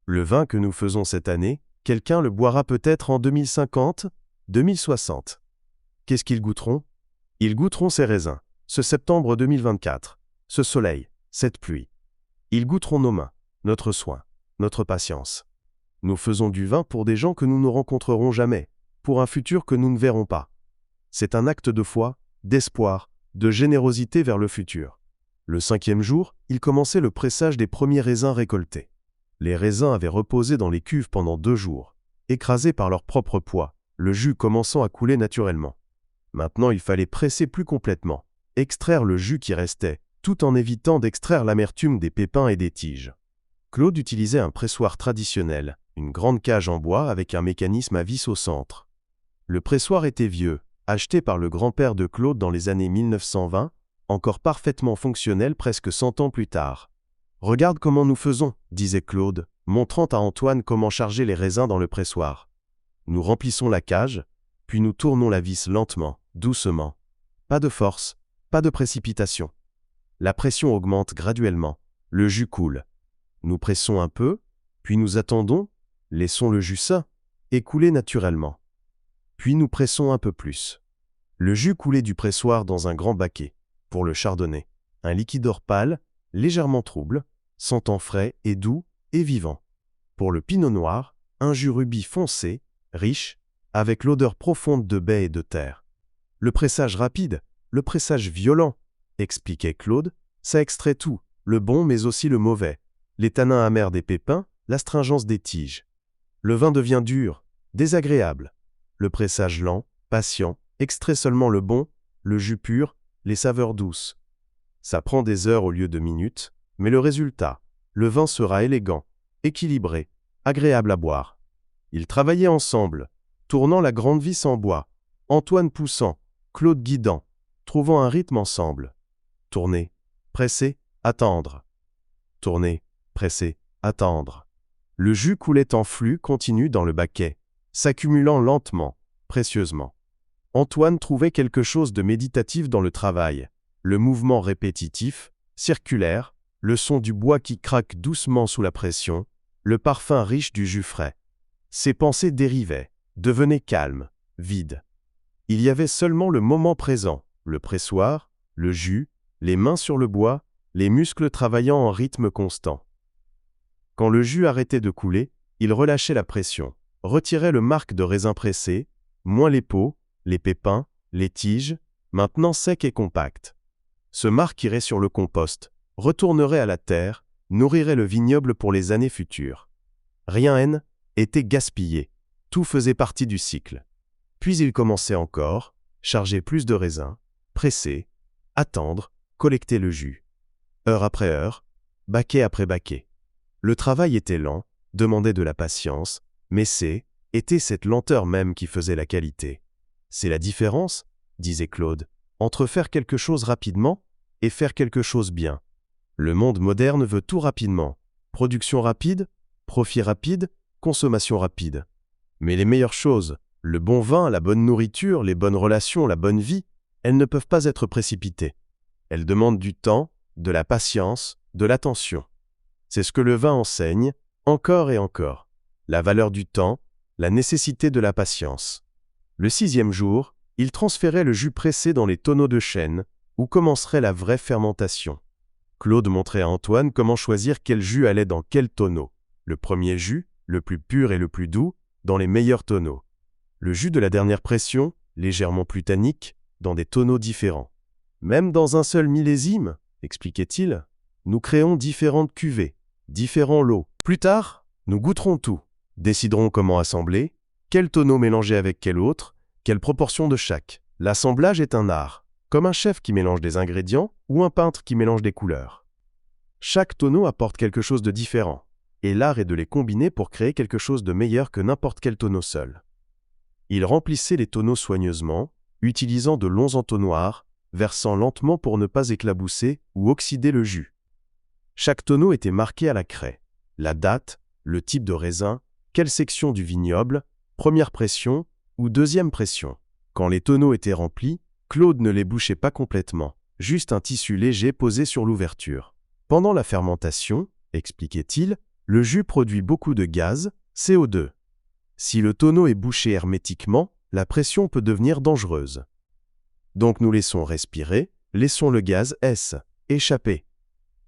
Le vin que nous faisons cette année, quelqu'un le boira peut-être en 2050, 2060. Qu'est-ce qu'ils goûteront? Ils goûteront ces raisins, ce septembre 2024, ce soleil, cette pluie. Ils goûteront nos mains, notre soin, notre patience. Nous faisons du vin pour des gens que nous ne rencontrerons jamais, pour un futur que nous ne verrons pas. C'est un acte de foi, d'espoir, de générosité vers le futur. Le 5e jour, il commençait le pressage des premiers raisins récoltés. Les raisins avaient reposé dans les cuves pendant 2 jours, écrasés par leur propre poids, le jus commençant à couler naturellement. Maintenant, il fallait presser plus complètement, extraire le jus qui restait, tout en évitant d'extraire l'amertume des pépins et des tiges. Claude utilisait un pressoir traditionnel, une grande cage en bois avec un mécanisme à vis au centre. Le pressoir était vieux, acheté par le grand-père de Claude dans les années 1920, encore parfaitement fonctionnel presque 100 ans plus tard. « Regarde comment nous faisons, » disait Claude, montrant à Antoine comment charger les raisins dans le pressoir. Nous remplissons la cage, puis nous tournons la vis lentement, doucement. Pas de force, pas de précipitation. La pression augmente graduellement, le jus coule. Nous pressons un peu, puis nous attendons, laissons le jus sain, écouler naturellement. Puis nous pressons un peu plus. Le jus coulait du pressoir dans un grand baquet, pour le chardonnay, un liquide or pâle, légèrement trouble, sentant frais et doux et vivant. Pour le pinot noir, un jus rubis foncé, riche, avec l'odeur profonde de baies et de terre. Le pressage rapide, le pressage violent, expliquait Claude, ça extrait tout, le bon mais aussi le mauvais, les tanins amers des pépins, l'astringence des tiges. Le vin devient dur, désagréable. Le pressage lent, patient, extrait seulement le bon, le jus pur, les saveurs douces. Ça prend des heures au lieu de minutes, mais le résultat, le vin sera élégant, équilibré, agréable à boire. Ils travaillaient ensemble, tournant la grande vis en bois, Antoine poussant, Claude guidant, trouvant un rythme ensemble. Tourner, presser, attendre. Tourner, presser, attendre. Le jus coulait en flux continu dans le baquet, s'accumulant lentement, précieusement. Antoine trouvait quelque chose de méditatif dans le travail, le mouvement répétitif, circulaire, le son du bois qui craque doucement sous la pression, le parfum riche du jus frais. Ses pensées dérivaient, devenaient calmes, vides. Il y avait seulement le moment présent, le pressoir, le jus, les mains sur le bois, les muscles travaillant en rythme constant. Quand le jus arrêtait de couler, il relâchait la pression, retirait le marc de raisin pressé, moins les peaux, les pépins, les tiges, maintenant secs et compacts. Ce marc irait sur le compost, retournerait à la terre, nourrirait le vignoble pour les années futures. Rien était gaspillé, tout faisait partie du cycle. Puis il commençait encore, charger plus de raisins, presser, attendre, collecter le jus. Heure après heure, baquet après baquet. Le travail était lent, demandait de la patience, mais était cette lenteur même qui faisait la qualité. C'est la différence, disait Claude, entre faire quelque chose rapidement et faire quelque chose bien. Le monde moderne veut tout rapidement. Production rapide, profit rapide, consommation rapide. Mais les meilleures choses, le bon vin, la bonne nourriture, les bonnes relations, la bonne vie, elles ne peuvent pas être précipitées. Elles demandent du temps, de la patience, de l'attention. C'est ce que le vin enseigne, encore et encore. La valeur du temps, la nécessité de la patience. Le 6e jour, il transférait le jus pressé dans les tonneaux de chêne, où commencerait la vraie fermentation. Claude montrait à Antoine comment choisir quel jus allait dans quel tonneau. Le premier jus, le plus pur et le plus doux, dans les meilleurs tonneaux. Le jus de la dernière pression, légèrement plus tannique, dans des tonneaux différents. Même dans un seul millésime, expliquait-il, nous créons différentes cuvées, différents lots. Plus tard, nous goûterons tout, déciderons comment assembler, quel tonneau mélanger avec quel autre, quelle proportion de chaque. L'assemblage est un art, comme un chef qui mélange des ingrédients ou un peintre qui mélange des couleurs. Chaque tonneau apporte quelque chose de différent, et l'art est de les combiner pour créer quelque chose de meilleur que n'importe quel tonneau seul. Il remplissait les tonneaux soigneusement, utilisant de longs entonnoirs, versant lentement pour ne pas éclabousser ou oxyder le jus. Chaque tonneau était marqué à la craie. La date, le type de raisin, quelle section du vignoble, première pression ou deuxième pression. Quand les tonneaux étaient remplis, Claude ne les bouchait pas complètement, juste un tissu léger posé sur l'ouverture. Pendant la fermentation, expliquait-il, le jus produit beaucoup de gaz, CO2. Si le tonneau est bouché hermétiquement, la pression peut devenir dangereuse. Donc nous laissons respirer, laissons le gaz S échapper.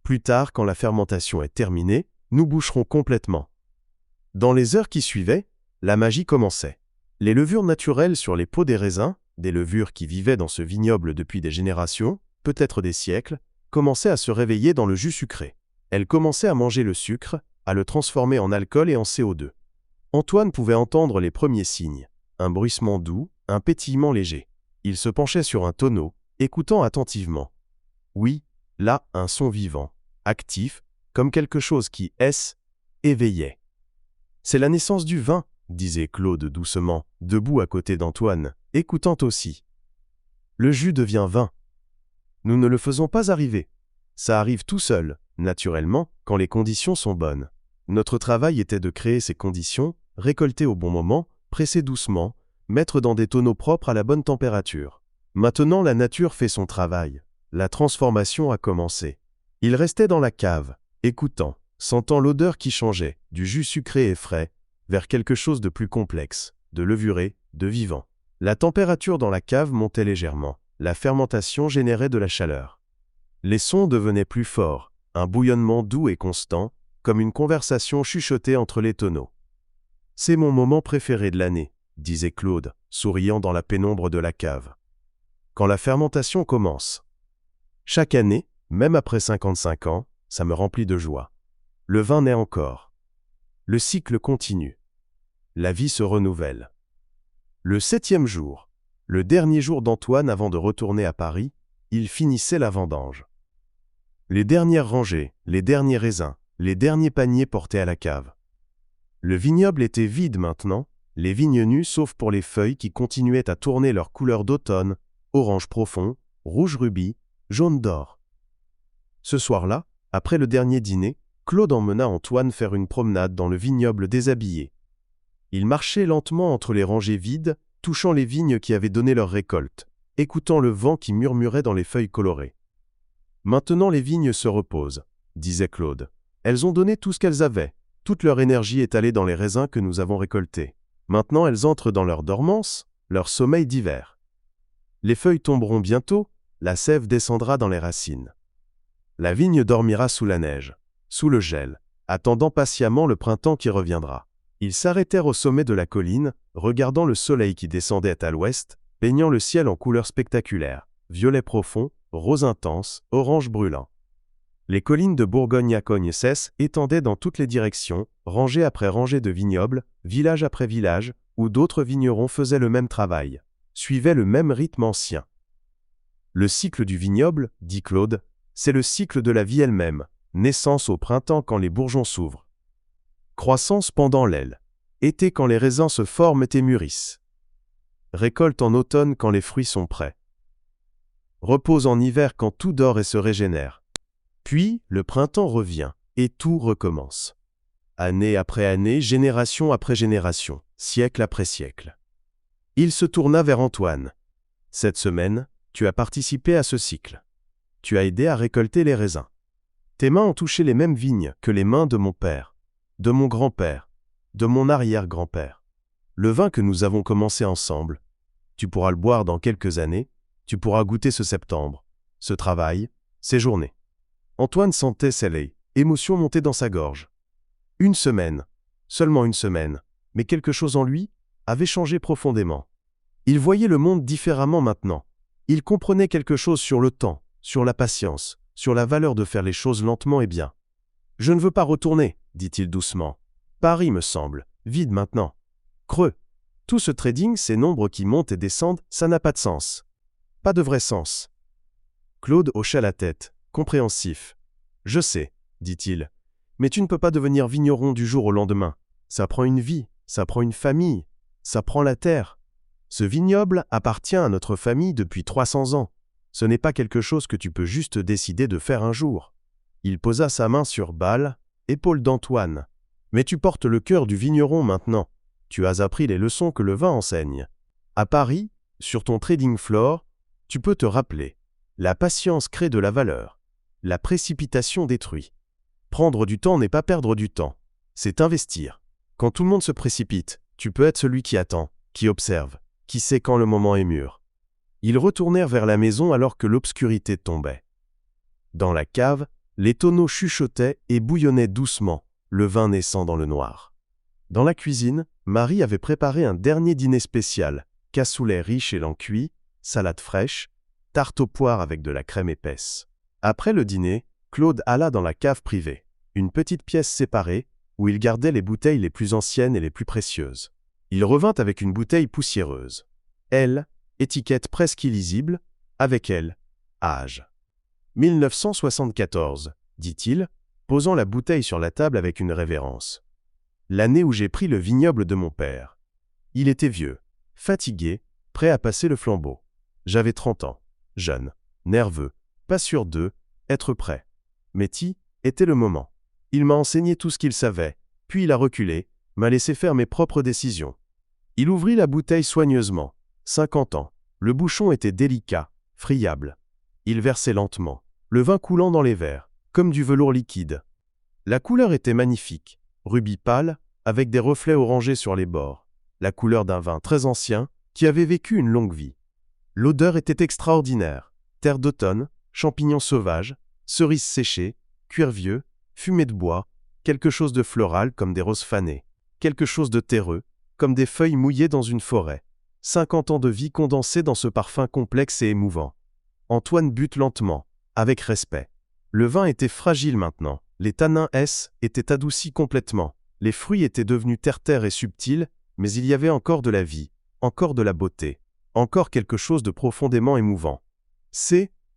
Plus tard, quand la fermentation est terminée, nous boucherons complètement. Dans les heures qui suivaient, la magie commençait. Les levures naturelles sur les peaux des raisins, des levures qui vivaient dans ce vignoble depuis des générations, peut-être des siècles, commençaient à se réveiller dans le jus sucré. Elles commençaient à manger le sucre, à le transformer en alcool et en CO2. Antoine pouvait entendre les premiers signes, un bruissement doux, un pétillement léger. Il se penchait sur un tonneau, écoutant attentivement. Oui, là, un son vivant, actif, comme quelque chose qui, éveillait. C'est la naissance du vin, disait Claude doucement, debout à côté d'Antoine, écoutant aussi. Le jus devient vin. Nous ne le faisons pas arriver. Ça arrive tout seul, naturellement, quand les conditions sont bonnes. Notre travail était de créer ces conditions, récolter au bon moment, presser doucement, mettre dans des tonneaux propres à la bonne température. Maintenant la nature fait son travail. La transformation a commencé. Il restait dans la cave, écoutant, sentant l'odeur qui changeait, du jus sucré et frais, vers quelque chose de plus complexe, de levuré, de vivant. La température dans la cave montait légèrement. La fermentation générait de la chaleur. Les sons devenaient plus forts, un bouillonnement doux et constant, comme une conversation chuchotée entre les tonneaux. « C'est mon moment préféré de l'année », disait Claude, souriant dans la pénombre de la cave. Quand la fermentation commence. Chaque année, même après 55 ans, ça me remplit de joie. Le vin naît encore. Le cycle continue. La vie se renouvelle. Le 7e jour, le dernier jour d'Antoine avant de retourner à Paris, il finissait la vendange. Les dernières rangées, les derniers raisins, les derniers paniers portés à la cave. Le vignoble était vide maintenant, les vignes nues sauf pour les feuilles qui continuaient à tourner leur couleur d'automne, orange profond, rouge rubis, jaune d'or. Ce soir-là, après le dernier dîner, Claude emmena Antoine faire une promenade dans le vignoble déshabillé. Il marchait lentement entre les rangées vides, touchant les vignes qui avaient donné leur récolte, écoutant le vent qui murmurait dans les feuilles colorées. « Maintenant les vignes se reposent, » disait Claude. « Elles ont donné tout ce qu'elles avaient, toute leur énergie est allée dans les raisins que nous avons récoltés. Maintenant elles entrent dans leur dormance, leur sommeil d'hiver. Les feuilles tomberont bientôt, la sève descendra dans les racines. La vigne dormira sous la neige, sous le gel, attendant patiemment le printemps qui reviendra. » Ils s'arrêtèrent au sommet de la colline, regardant le soleil qui descendait à l'ouest, peignant le ciel en couleurs spectaculaires, violet profond, rose intense, orange brûlant. Les collines de Bourgogne-Acogne-Cesse étendaient dans toutes les directions, rangée après rangée de vignobles, village après village, où d'autres vignerons faisaient le même travail, suivaient le même rythme ancien. Le cycle du vignoble, dit Claude, c'est le cycle de la vie elle-même, naissance au printemps quand les bourgeons s'ouvrent. Croissance pendant l'aile. Été quand les raisins se forment et mûrissent. Récolte en automne quand les fruits sont prêts. Repose en hiver quand tout dort et se régénère. Puis, le printemps revient, et tout recommence. Année après année, génération après génération, siècle après siècle. Il se tourna vers Antoine. « Cette semaine, tu as participé à ce cycle. Tu as aidé à récolter les raisins. Tes mains ont touché les mêmes vignes que les mains de mon père, de mon grand-père, de mon arrière-grand-père. Le vin que nous avons commencé ensemble, tu pourras le boire dans quelques années, tu pourras goûter ce septembre, ce travail, ces journées. » Antoine sentait ses émotions monter dans sa gorge. Une semaine, seulement une semaine, mais quelque chose en lui avait changé profondément. Il voyait le monde différemment maintenant. Il comprenait quelque chose sur le temps, sur la patience, sur la valeur de faire les choses lentement et bien. « Je ne veux pas retourner, » dit-il doucement. « Paris me semble, vide maintenant. Creux. Tout ce trading, ces nombres qui montent et descendent, ça n'a pas de sens. Pas de vrai sens. » Claude hocha la tête, compréhensif. « Je sais, » dit-il, « mais tu ne peux pas devenir vigneron du jour au lendemain. Ça prend une vie, ça prend une famille, ça prend la terre. Ce vignoble appartient à notre famille depuis 300 ans. Ce n'est pas quelque chose que tu peux juste décider de faire un jour. Il posa sa main sur Bâle, épaule d'Antoine. Mais tu portes le cœur du vigneron maintenant. Tu as appris les leçons que le vin enseigne. À Paris, sur ton trading floor, tu peux te rappeler. La patience crée de la valeur. La précipitation détruit. Prendre du temps n'est pas perdre du temps. C'est investir. Quand tout le monde se précipite, tu peux être celui qui attend, qui observe, qui sait quand le moment est mûr. Ils retournèrent vers la maison alors que l'obscurité tombait. Dans la cave, les tonneaux chuchotaient et bouillonnaient doucement, le vin naissant dans le noir. Dans la cuisine, Marie avait préparé un dernier dîner spécial, cassoulet riche et lent cuit, salade fraîche, tarte aux poires avec de la crème épaisse. Après le dîner, Claude alla dans la cave privée, une petite pièce séparée, où il gardait les bouteilles les plus anciennes et les plus précieuses. Il revint avec une bouteille poussiéreuse. Elle, étiquette presque illisible, avec elle, âge. 1974, dit-il, posant la bouteille sur la table avec une révérence. L'année où j'ai pris le vignoble de mon père. Il était vieux, fatigué, prêt à passer le flambeau. J'avais 30 ans, jeune, nerveux, pas sûr être prêt. Métis était le moment. Il m'a enseigné tout ce qu'il savait, puis il a reculé, m'a laissé faire mes propres décisions. Il ouvrit la bouteille soigneusement. 50 ans. Le bouchon était délicat, friable. Il versait lentement, le vin coulant dans les verres, comme du velours liquide. La couleur était magnifique, rubis pâle, avec des reflets orangés sur les bords. La couleur d'un vin très ancien, qui avait vécu une longue vie. L'odeur était extraordinaire. Terre d'automne, champignons sauvages, cerises séchées, cuir vieux, fumée de bois, quelque chose de floral comme des roses fanées, quelque chose de terreux, comme des feuilles mouillées dans une forêt. 50 ans de vie condensés dans ce parfum complexe et émouvant. Antoine but lentement, avec respect. Le vin était fragile maintenant, les tanins étaient adoucis complètement, les fruits étaient devenus terre-terre et subtils, mais il y avait encore de la vie, encore de la beauté, encore quelque chose de profondément émouvant.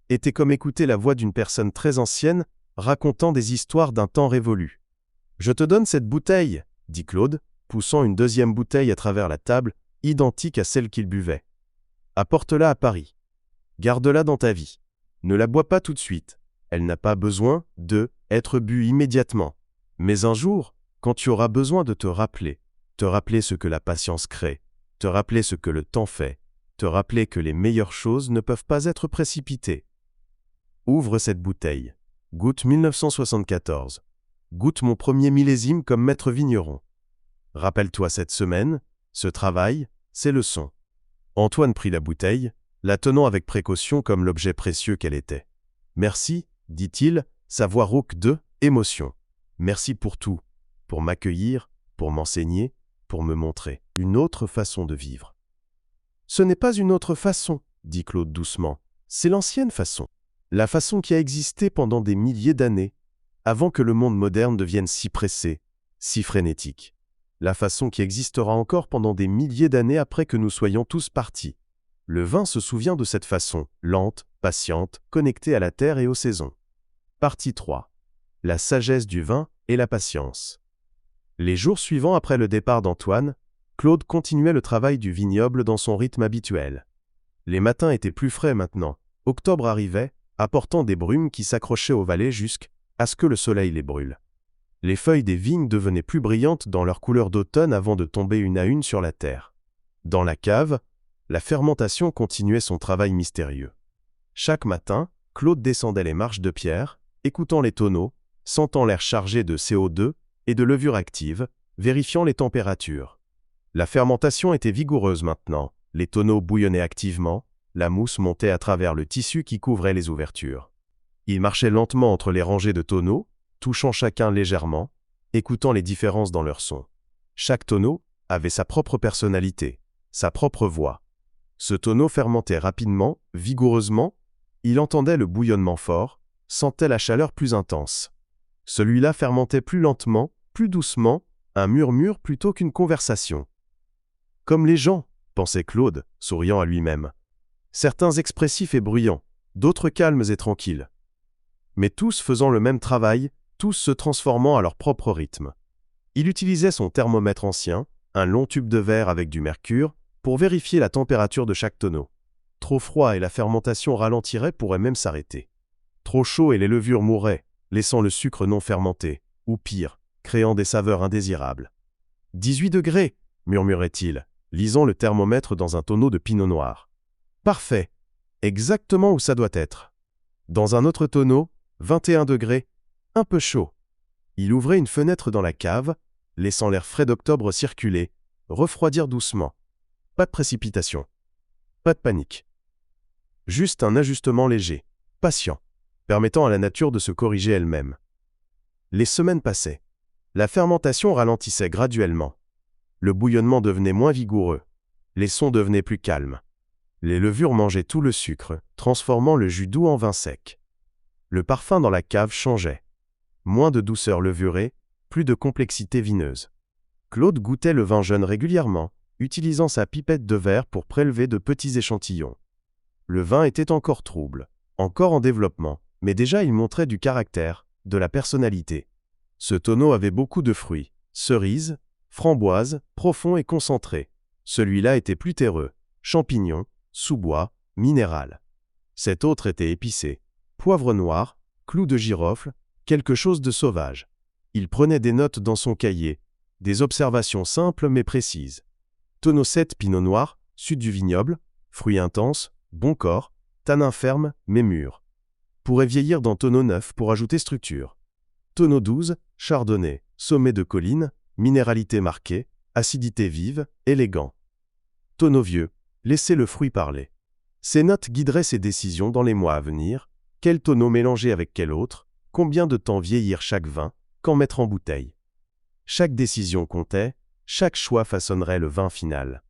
Était comme écouter la voix d'une personne très ancienne, racontant des histoires d'un temps révolu. « Je te donne cette bouteille, » dit Claude, poussant une deuxième bouteille à travers la table, identique à celle qu'il buvait. « Apporte-la à Paris. Garde-la dans ta vie. Ne la bois pas tout de suite. Elle n'a pas besoin être bue immédiatement. Mais un jour, quand tu auras besoin de te rappeler ce que la patience crée, te rappeler ce que le temps fait, te rappeler que les meilleures choses ne peuvent pas être précipitées. Ouvre cette bouteille. Goûte 1974. Goûte mon premier millésime comme maître vigneron. Rappelle-toi cette semaine, ce travail, ces leçons. » Antoine prit la bouteille, la tenant avec précaution comme l'objet précieux qu'elle était. « Merci, » dit-il, sa voix rauque émotion. « Merci pour tout, pour m'accueillir, pour m'enseigner, pour me montrer une autre façon de vivre. »« Ce n'est pas une autre façon, » dit Claude doucement. « C'est l'ancienne façon. La façon qui a existé pendant des milliers d'années, avant que le monde moderne devienne si pressé, si frénétique. La façon qui existera encore pendant des milliers d'années après que nous soyons tous partis. Le vin se souvient de cette façon, lente, patiente, connectée à la terre et aux saisons. » Partie 3. La sagesse du vin et la patience. Les jours suivants après le départ d'Antoine, Claude continuait le travail du vignoble dans son rythme habituel. Les matins étaient plus frais maintenant. Octobre arrivait, apportant des brumes qui s'accrochaient aux vallées jusqu'à ce que le soleil les brûle. Les feuilles des vignes devenaient plus brillantes dans leur couleur d'automne avant de tomber une à une sur la terre. Dans la cave, la fermentation continuait son travail mystérieux. Chaque matin, Claude descendait les marches de pierre, écoutant les tonneaux, sentant l'air chargé de CO2 et de levure active, vérifiant les températures. La fermentation était vigoureuse maintenant, les tonneaux bouillonnaient activement, la mousse montait à travers le tissu qui couvrait les ouvertures. Il marchait lentement entre les rangées de tonneaux, touchant chacun légèrement, écoutant les différences dans leur son. Chaque tonneau avait sa propre personnalité, sa propre voix. Ce tonneau fermentait rapidement, vigoureusement, il entendait le bouillonnement fort, sentait la chaleur plus intense. Celui-là fermentait plus lentement, plus doucement, un murmure plutôt qu'une conversation. Comme les gens, pensait Claude, souriant à lui-même. Certains expressifs et bruyants, d'autres calmes et tranquilles. Mais tous faisant le même travail, tous se transformant à leur propre rythme. Il utilisait son thermomètre ancien, un long tube de verre avec du mercure, pour vérifier la température de chaque tonneau. Trop froid et la fermentation ralentirait pourrait même s'arrêter. Trop chaud et les levures mourraient, laissant le sucre non fermenté, ou pire, créant des saveurs indésirables. 18 degrés, murmurait-il, lisant le thermomètre dans un tonneau de pinot noir. Parfait, exactement où ça doit être. Dans un autre tonneau, 21 degrés, un peu chaud. Il ouvrait une fenêtre dans la cave, laissant l'air frais d'octobre circuler, refroidir doucement. Pas de précipitation. Pas de panique. Juste un ajustement léger, patient, permettant à la nature de se corriger elle-même. Les semaines passaient. La fermentation ralentissait graduellement. Le bouillonnement devenait moins vigoureux. Les sons devenaient plus calmes. Les levures mangeaient tout le sucre, transformant le jus doux en vin sec. Le parfum dans la cave changeait. Moins de douceur levurée, plus de complexité vineuse. Claude goûtait le vin jeune régulièrement, utilisant sa pipette de verre pour prélever de petits échantillons. Le vin était encore trouble, encore en développement, mais déjà il montrait du caractère, de la personnalité. Ce tonneau avait beaucoup de fruits, cerises, framboises, profonds et concentrés. Celui-là était plus terreux, champignons, sous-bois, minéral. Cet autre était épicé, poivre noir, clous de girofle, quelque chose de sauvage. Il prenait des notes dans son cahier, des observations simples mais précises. Tonneau 7 pinot noir, sud du vignoble, fruits intenses, bon corps, tanin ferme mais mûr. Pourrait vieillir dans tonneau 9 pour ajouter structure. Tonneau 12, chardonnay, sommet de colline, minéralité marquée, acidité vive, élégant. Tonneau vieux, laissez le fruit parler. Ces notes guideraient ses décisions dans les mois à venir. Quel tonneau mélanger avec quel autre, combien de temps vieillir chaque vin, quand mettre en bouteille. Chaque décision comptait, chaque choix façonnerait le vin final.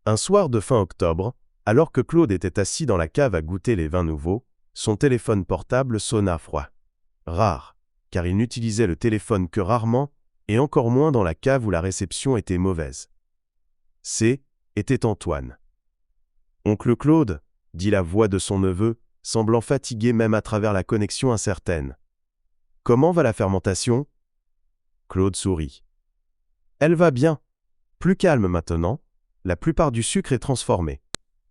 Un soir de fin octobre, alors que Claude était assis dans la cave à goûter les vins nouveaux, son téléphone portable sonna froid. Rare, car il n'utilisait le téléphone que rarement, et encore moins dans la cave où la réception était mauvaise. Était Antoine. « Oncle Claude » dit la voix de son neveu, semblant fatigué même à travers la connexion incertaine. « Comment va la fermentation » Claude sourit. « Elle va bien. Plus calme maintenant. La plupart du sucre est transformé.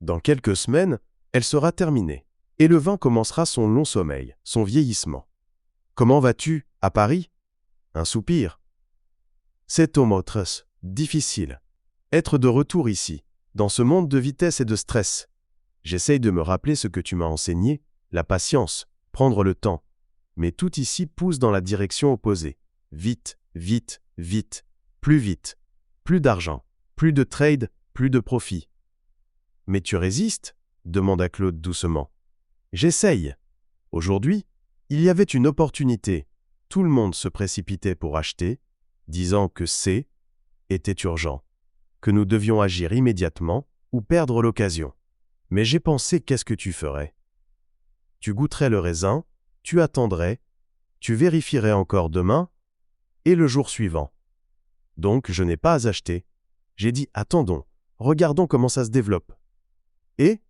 Dans quelques semaines, elle sera terminée. Et le vin commencera son long sommeil, son vieillissement. Comment vas-tu, à Paris » Un soupir. « C'est autre, difficile. Être de retour ici, dans ce monde de vitesse et de stress. J'essaye de me rappeler ce que tu m'as enseigné, la patience, prendre le temps. Mais tout ici pousse dans la direction opposée. Vite, vite, vite, plus vite. Plus d'argent, plus de trade, plus de profit. »« Mais tu résistes » demanda Claude doucement. « J'essaye. Aujourd'hui, il y avait une opportunité. Tout le monde se précipitait pour acheter, disant que était urgent, que nous devions agir immédiatement ou perdre l'occasion. Mais j'ai pensé qu'est-ce que tu ferais. Tu goûterais le raisin, tu attendrais, tu vérifierais encore demain, et le jour suivant. Donc je n'ai pas acheté. J'ai dit attendons, regardons comment ça se développe. Et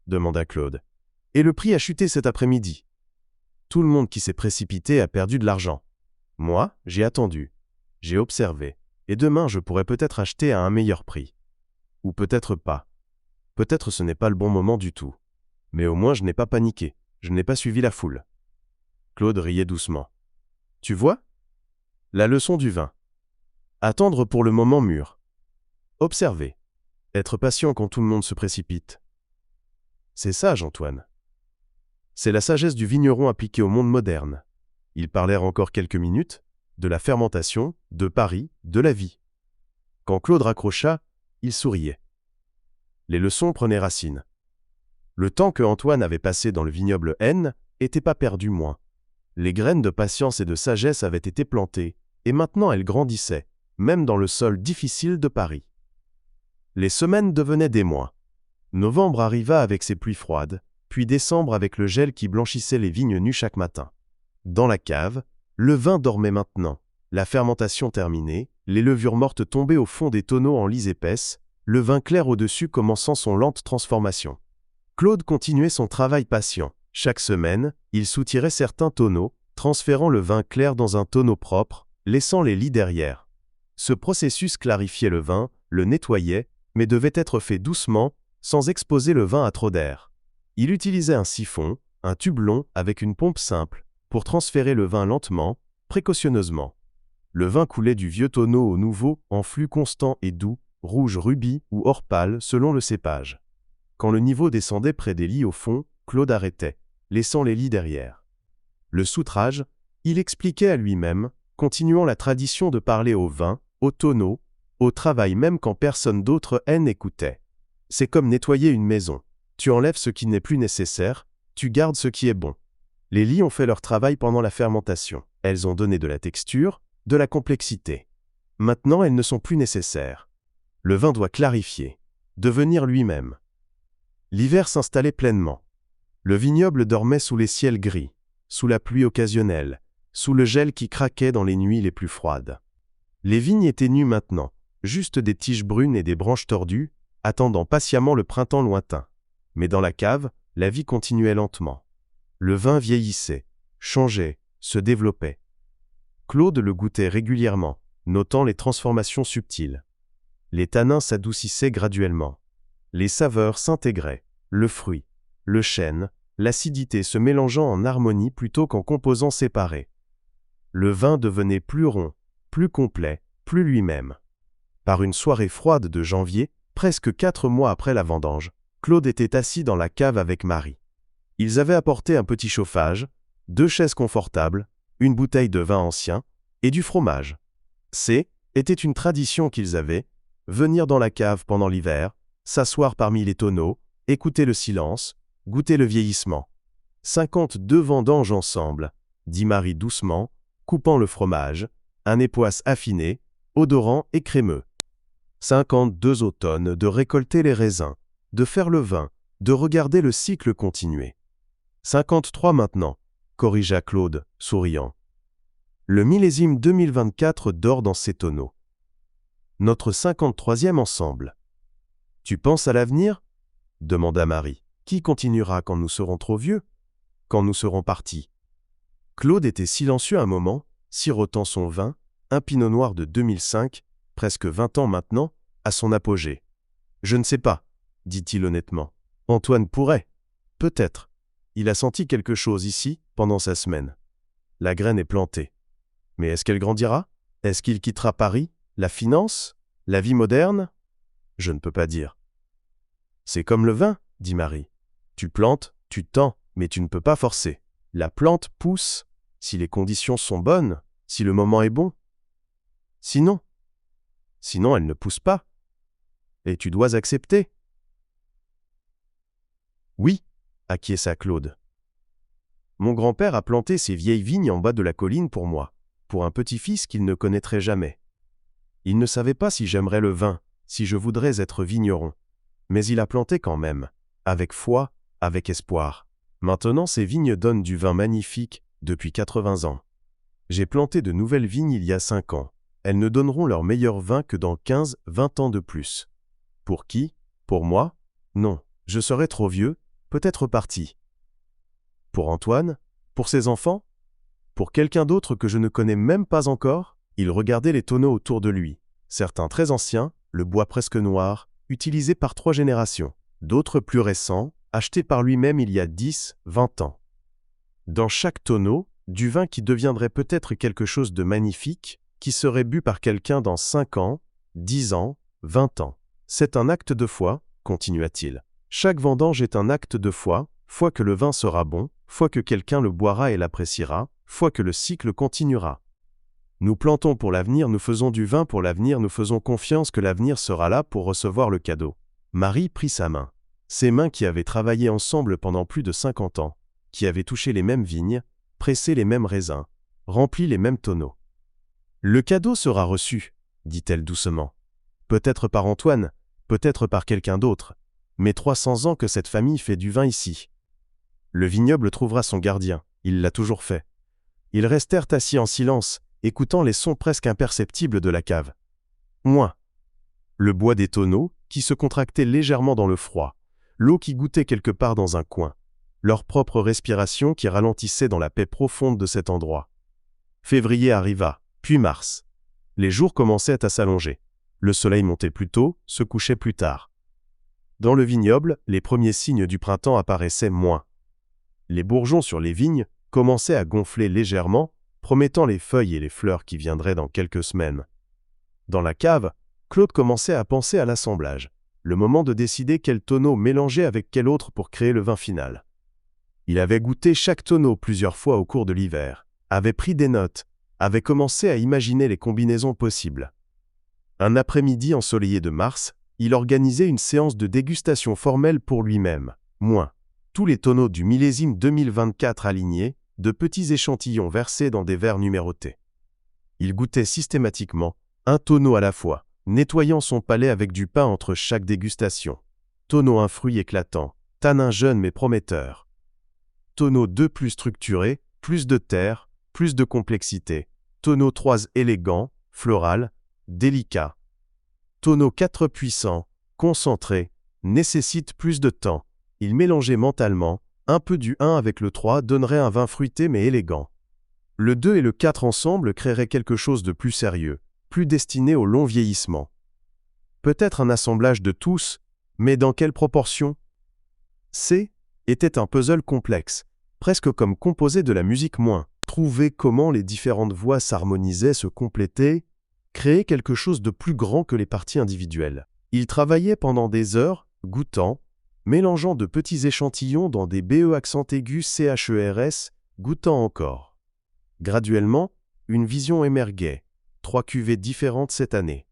demanda Claude. Et le prix a chuté cet après-midi. Tout le monde qui s'est précipité a perdu de l'argent. Moi, j'ai attendu, j'ai observé, et demain je pourrais peut-être acheter à un meilleur prix. Ou peut-être pas. Peut-être ce n'est pas le bon moment du tout. Mais au moins je n'ai pas paniqué, je n'ai pas suivi la foule. Claude riait doucement. Tu vois ? La leçon du vin. Attendre pour le moment mûr. Observer. Être patient quand tout le monde se précipite. C'est sage, Antoine. C'est la sagesse du vigneron appliquée au monde moderne. Ils parlèrent encore quelques minutes, de la fermentation, de Paris, de la vie. Quand Claude raccrocha, il souriait. Les leçons prenaient racine. Le temps que Antoine avait passé dans le vignoble N n'était pas perdu moins. Les graines de patience et de sagesse avaient été plantées, et maintenant elles grandissaient, même dans le sol difficile de Paris. Les semaines devenaient des mois. Novembre arriva avec ses pluies froides, puis décembre avec le gel qui blanchissait les vignes nues chaque matin. Dans la cave, le vin dormait maintenant, la fermentation terminée, les levures mortes tombées au fond des tonneaux en lises épaisses, le vin clair au-dessus commençant son lente transformation. Claude continuait son travail patient. Chaque semaine, il soutirait certains tonneaux, transférant le vin clair dans un tonneau propre, laissant les lits derrière. Ce processus clarifiait le vin, le nettoyait, mais devait être fait doucement, sans exposer le vin à trop d'air. Il utilisait un siphon, un tube long avec une pompe simple, pour transférer le vin lentement, précautionneusement. Le vin coulait du vieux tonneau au nouveau en flux constant et doux, rouge rubis ou or pâle selon le cépage. Quand le niveau descendait près des lits au fond, Claude arrêtait, laissant les lits derrière. Le soutrage, il expliquait à lui-même, continuant la tradition de parler au vin, au tonneau, au travail même quand personne d'autre n'écoutait. C'est comme nettoyer une maison. Tu enlèves ce qui n'est plus nécessaire, tu gardes ce qui est bon. Les lits ont fait leur travail pendant la fermentation. Elles ont donné de la texture, de la complexité. Maintenant, elles ne sont plus nécessaires. Le vin doit clarifier, devenir lui-même. L'hiver s'installait pleinement. Le vignoble dormait sous les ciels gris, sous la pluie occasionnelle, sous le gel qui craquait dans les nuits les plus froides. Les vignes étaient nues maintenant, juste des tiges brunes et des branches tordues, attendant patiemment le printemps lointain. Mais dans la cave, la vie continuait lentement. Le vin vieillissait, changeait, se développait. Claude le goûtait régulièrement, notant les transformations subtiles. Les tanins s'adoucissaient graduellement. Les saveurs s'intégraient, le fruit, le chêne, l'acidité se mélangeant en harmonie plutôt qu'en composants séparés. Le vin devenait plus rond, plus complet, plus lui-même. Par une soirée froide de janvier, presque 4 mois après la vendange, Claude était assis dans la cave avec Marie. Ils avaient apporté un petit chauffage, 2 chaises confortables, une bouteille de vin ancien et du fromage. Était une tradition qu'ils avaient, venir dans la cave pendant l'hiver, s'asseoir parmi les tonneaux, écouter le silence, goûter le vieillissement. 52 vendanges ensemble, dit Marie doucement, coupant le fromage, un époisse affiné, odorant et crémeux. 52 automnes de récolter les raisins, de faire le vin, de regarder le cycle continuer. 53 maintenant, corrigea Claude, souriant. Le millésime 2024 dort dans ses tonneaux. Notre 53e ensemble. Tu penses à l'avenir ? Demanda Marie. Qui continuera quand nous serons trop vieux ? Quand nous serons partis ? Claude était silencieux un moment, sirotant son vin, un pinot noir de 2005, presque 20 ans maintenant, à son apogée. Je ne sais pas, dit-il honnêtement. Antoine pourrait. Peut-être. Il a senti quelque chose ici, pendant sa semaine. La graine est plantée. Mais est-ce qu'elle grandira ? Est-ce qu'il quittera Paris, la finance, la vie moderne ? Je ne peux pas dire. C'est comme le vin, dit Marie. Tu plantes, tu tends, mais tu ne peux pas forcer. La plante pousse, si les conditions sont bonnes, si le moment est bon. Sinon elle ne pousse pas. Et tu dois accepter. Oui, acquiesça Claude. Mon grand-père a planté ces vieilles vignes en bas de la colline pour moi, pour un petit-fils qu'il ne connaîtrait jamais. Il ne savait pas si j'aimerais le vin, si je voudrais être vigneron. Mais il a planté quand même, avec foi, avec espoir. Maintenant ces vignes donnent du vin magnifique, depuis 80 ans. J'ai planté de nouvelles vignes il y a 5 ans. Elles ne donneront leur meilleur vin que dans 15-20 ans de plus. Pour qui ? Pour moi ? Non, je serai trop vieux, peut-être parti. Pour Antoine ? Pour ses enfants ? Pour quelqu'un d'autre que je ne connais même pas encore ? Il regardait les tonneaux autour de lui, certains très anciens, le bois presque noir, utilisés par 3 générations, d'autres plus récents, achetés par lui-même il y a 10-20 ans. Dans chaque tonneau, du vin qui deviendrait peut-être quelque chose de magnifique, qui serait bu par quelqu'un dans 5 ans, 10 ans, 20 ans. C'est un acte de foi, continua-t-il. Chaque vendange est un acte de foi, foi que le vin sera bon, foi que quelqu'un le boira et l'appréciera, foi que le cycle continuera. Nous plantons pour l'avenir, nous faisons du vin pour l'avenir, nous faisons confiance que l'avenir sera là pour recevoir le cadeau. Marie prit sa main. Ses mains qui avaient travaillé ensemble pendant plus de 50 ans, qui avaient touché les mêmes vignes, pressé les mêmes raisins, rempli les mêmes tonneaux. Le cadeau sera reçu, dit-elle doucement. Peut-être par Antoine, peut-être par quelqu'un d'autre, mais 300 ans que cette famille fait du vin ici. Le vignoble trouvera son gardien, il l'a toujours fait. Ils restèrent assis en silence, écoutant les sons presque imperceptibles de la cave. Moins. Le bois des tonneaux, qui se contractait légèrement dans le froid, l'eau qui goûtait quelque part dans un coin, leur propre respiration qui ralentissait dans la paix profonde de cet endroit. Février arriva, puis mars. Les jours commençaient à s'allonger. Le soleil montait plus tôt, se couchait plus tard. Dans le vignoble, les premiers signes du printemps apparaissaient moins. Les bourgeons sur les vignes commençaient à gonfler légèrement, promettant les feuilles et les fleurs qui viendraient dans quelques semaines. Dans la cave, Claude commençait à penser à l'assemblage, le moment de décider quel tonneau mélanger avec quel autre pour créer le vin final. Il avait goûté chaque tonneau plusieurs fois au cours de l'hiver, avait pris des notes, avait commencé à imaginer les combinaisons possibles. Un après-midi ensoleillé de mars, il organisait une séance de dégustation formelle pour lui-même, tous les tonneaux du millésime 2024 alignés, de petits échantillons versés dans des verres numérotés. Il goûtait systématiquement, un tonneau à la fois, nettoyant son palais avec du pain entre chaque dégustation. Tonneau 1 fruit éclatant, tanin jeune mais prometteur. Tonneau 2 plus structuré, plus de terre, plus de complexité. Tonneau 3 élégant, floral, délicat. Tonneau 4 puissant, concentré, nécessite plus de temps. Il mélangeait mentalement, un peu du 1 avec le 3 donnerait un vin fruité mais élégant. Le 2 et le 4 ensemble créeraient quelque chose de plus sérieux, plus destiné au long vieillissement. Peut-être un assemblage de tous, mais dans quelle proportion? C était un puzzle complexe, presque comme composer de la musique trouver comment les différentes voix s'harmonisaient, se complétaient, créer quelque chose de plus grand que les parties individuelles. Il travaillait pendant des heures, goûtant, mélangeant de petits échantillons dans des BE accent aigu CHERS, goûtant encore. Graduellement, une vision émergeait, 3 cuvées différentes cette année.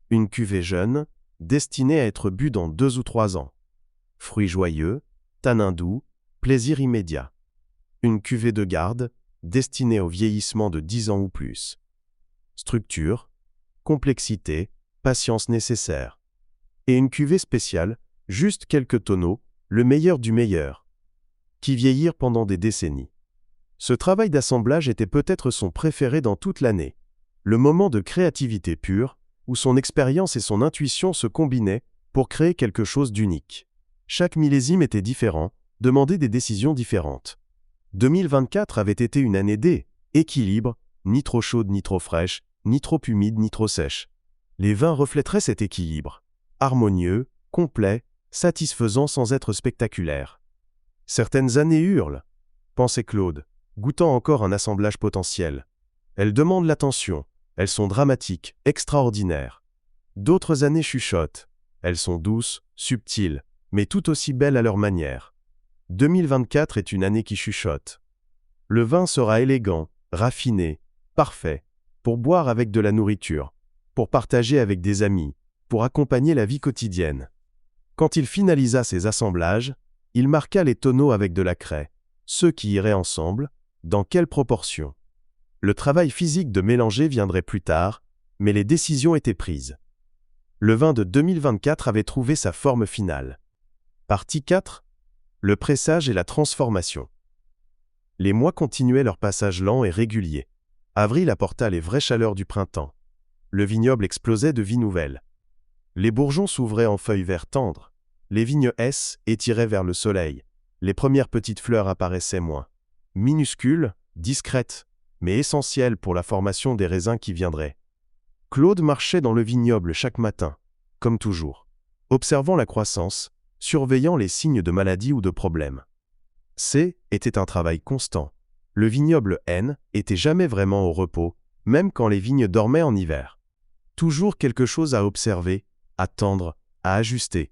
Une cuvée jeune, destinée à être bue dans 2 ou 3 ans. Fruits joyeux, tanins doux, plaisir immédiat. Une cuvée de garde, destinée au vieillissement de 10 ans ou plus. Structure, complexité, patience nécessaire. Et une cuvée spéciale, juste quelques tonneaux, le meilleur du meilleur, qui vieillirent pendant des décennies. Ce travail d'assemblage était peut-être son préféré dans toute l'année, le moment de créativité pure, où son expérience et son intuition se combinaient pour créer quelque chose d'unique. Chaque millésime était différent, demandait des décisions différentes. 2024 avait été une année d'équilibre, ni trop chaude ni trop fraîche, ni trop humide ni trop sèche. Les vins reflèteraient cet équilibre, harmonieux, complet, satisfaisant sans être spectaculaire. Certaines années hurlent, pensait Claude, goûtant encore un assemblage potentiel. Elles demandent l'attention, elles sont dramatiques, extraordinaires. D'autres années chuchotent, elles sont douces, subtiles, mais tout aussi belles à leur manière. 2024 est une année qui chuchote. Le vin sera élégant, raffiné, parfait, pour boire avec de la nourriture, pour partager avec des amis, pour accompagner la vie quotidienne. Quand il finalisa ses assemblages, il marqua les tonneaux avec de la craie, ceux qui iraient ensemble, dans quelle proportion. Le travail physique de mélanger viendrait plus tard, mais les décisions étaient prises. Le vin de 2024 avait trouvé sa forme finale. Partie 4. Le pressage et la transformation. Les mois continuaient leur passage lent et régulier. Avril apporta les vraies chaleurs du printemps. Le vignoble explosait de vie nouvelle. Les bourgeons s'ouvraient en feuilles vert tendres. Les vignes étiraient vers le soleil. Les premières petites fleurs apparaissaient minuscules, discrètes, mais essentielles pour la formation des raisins qui viendraient. Claude marchait dans le vignoble chaque matin, comme toujours, observant la croissance, surveillant les signes de maladie ou de problème. Était un travail constant. Le vignoble était jamais vraiment au repos, même quand les vignes dormaient en hiver. Toujours quelque chose à observer, à tendre, à ajuster.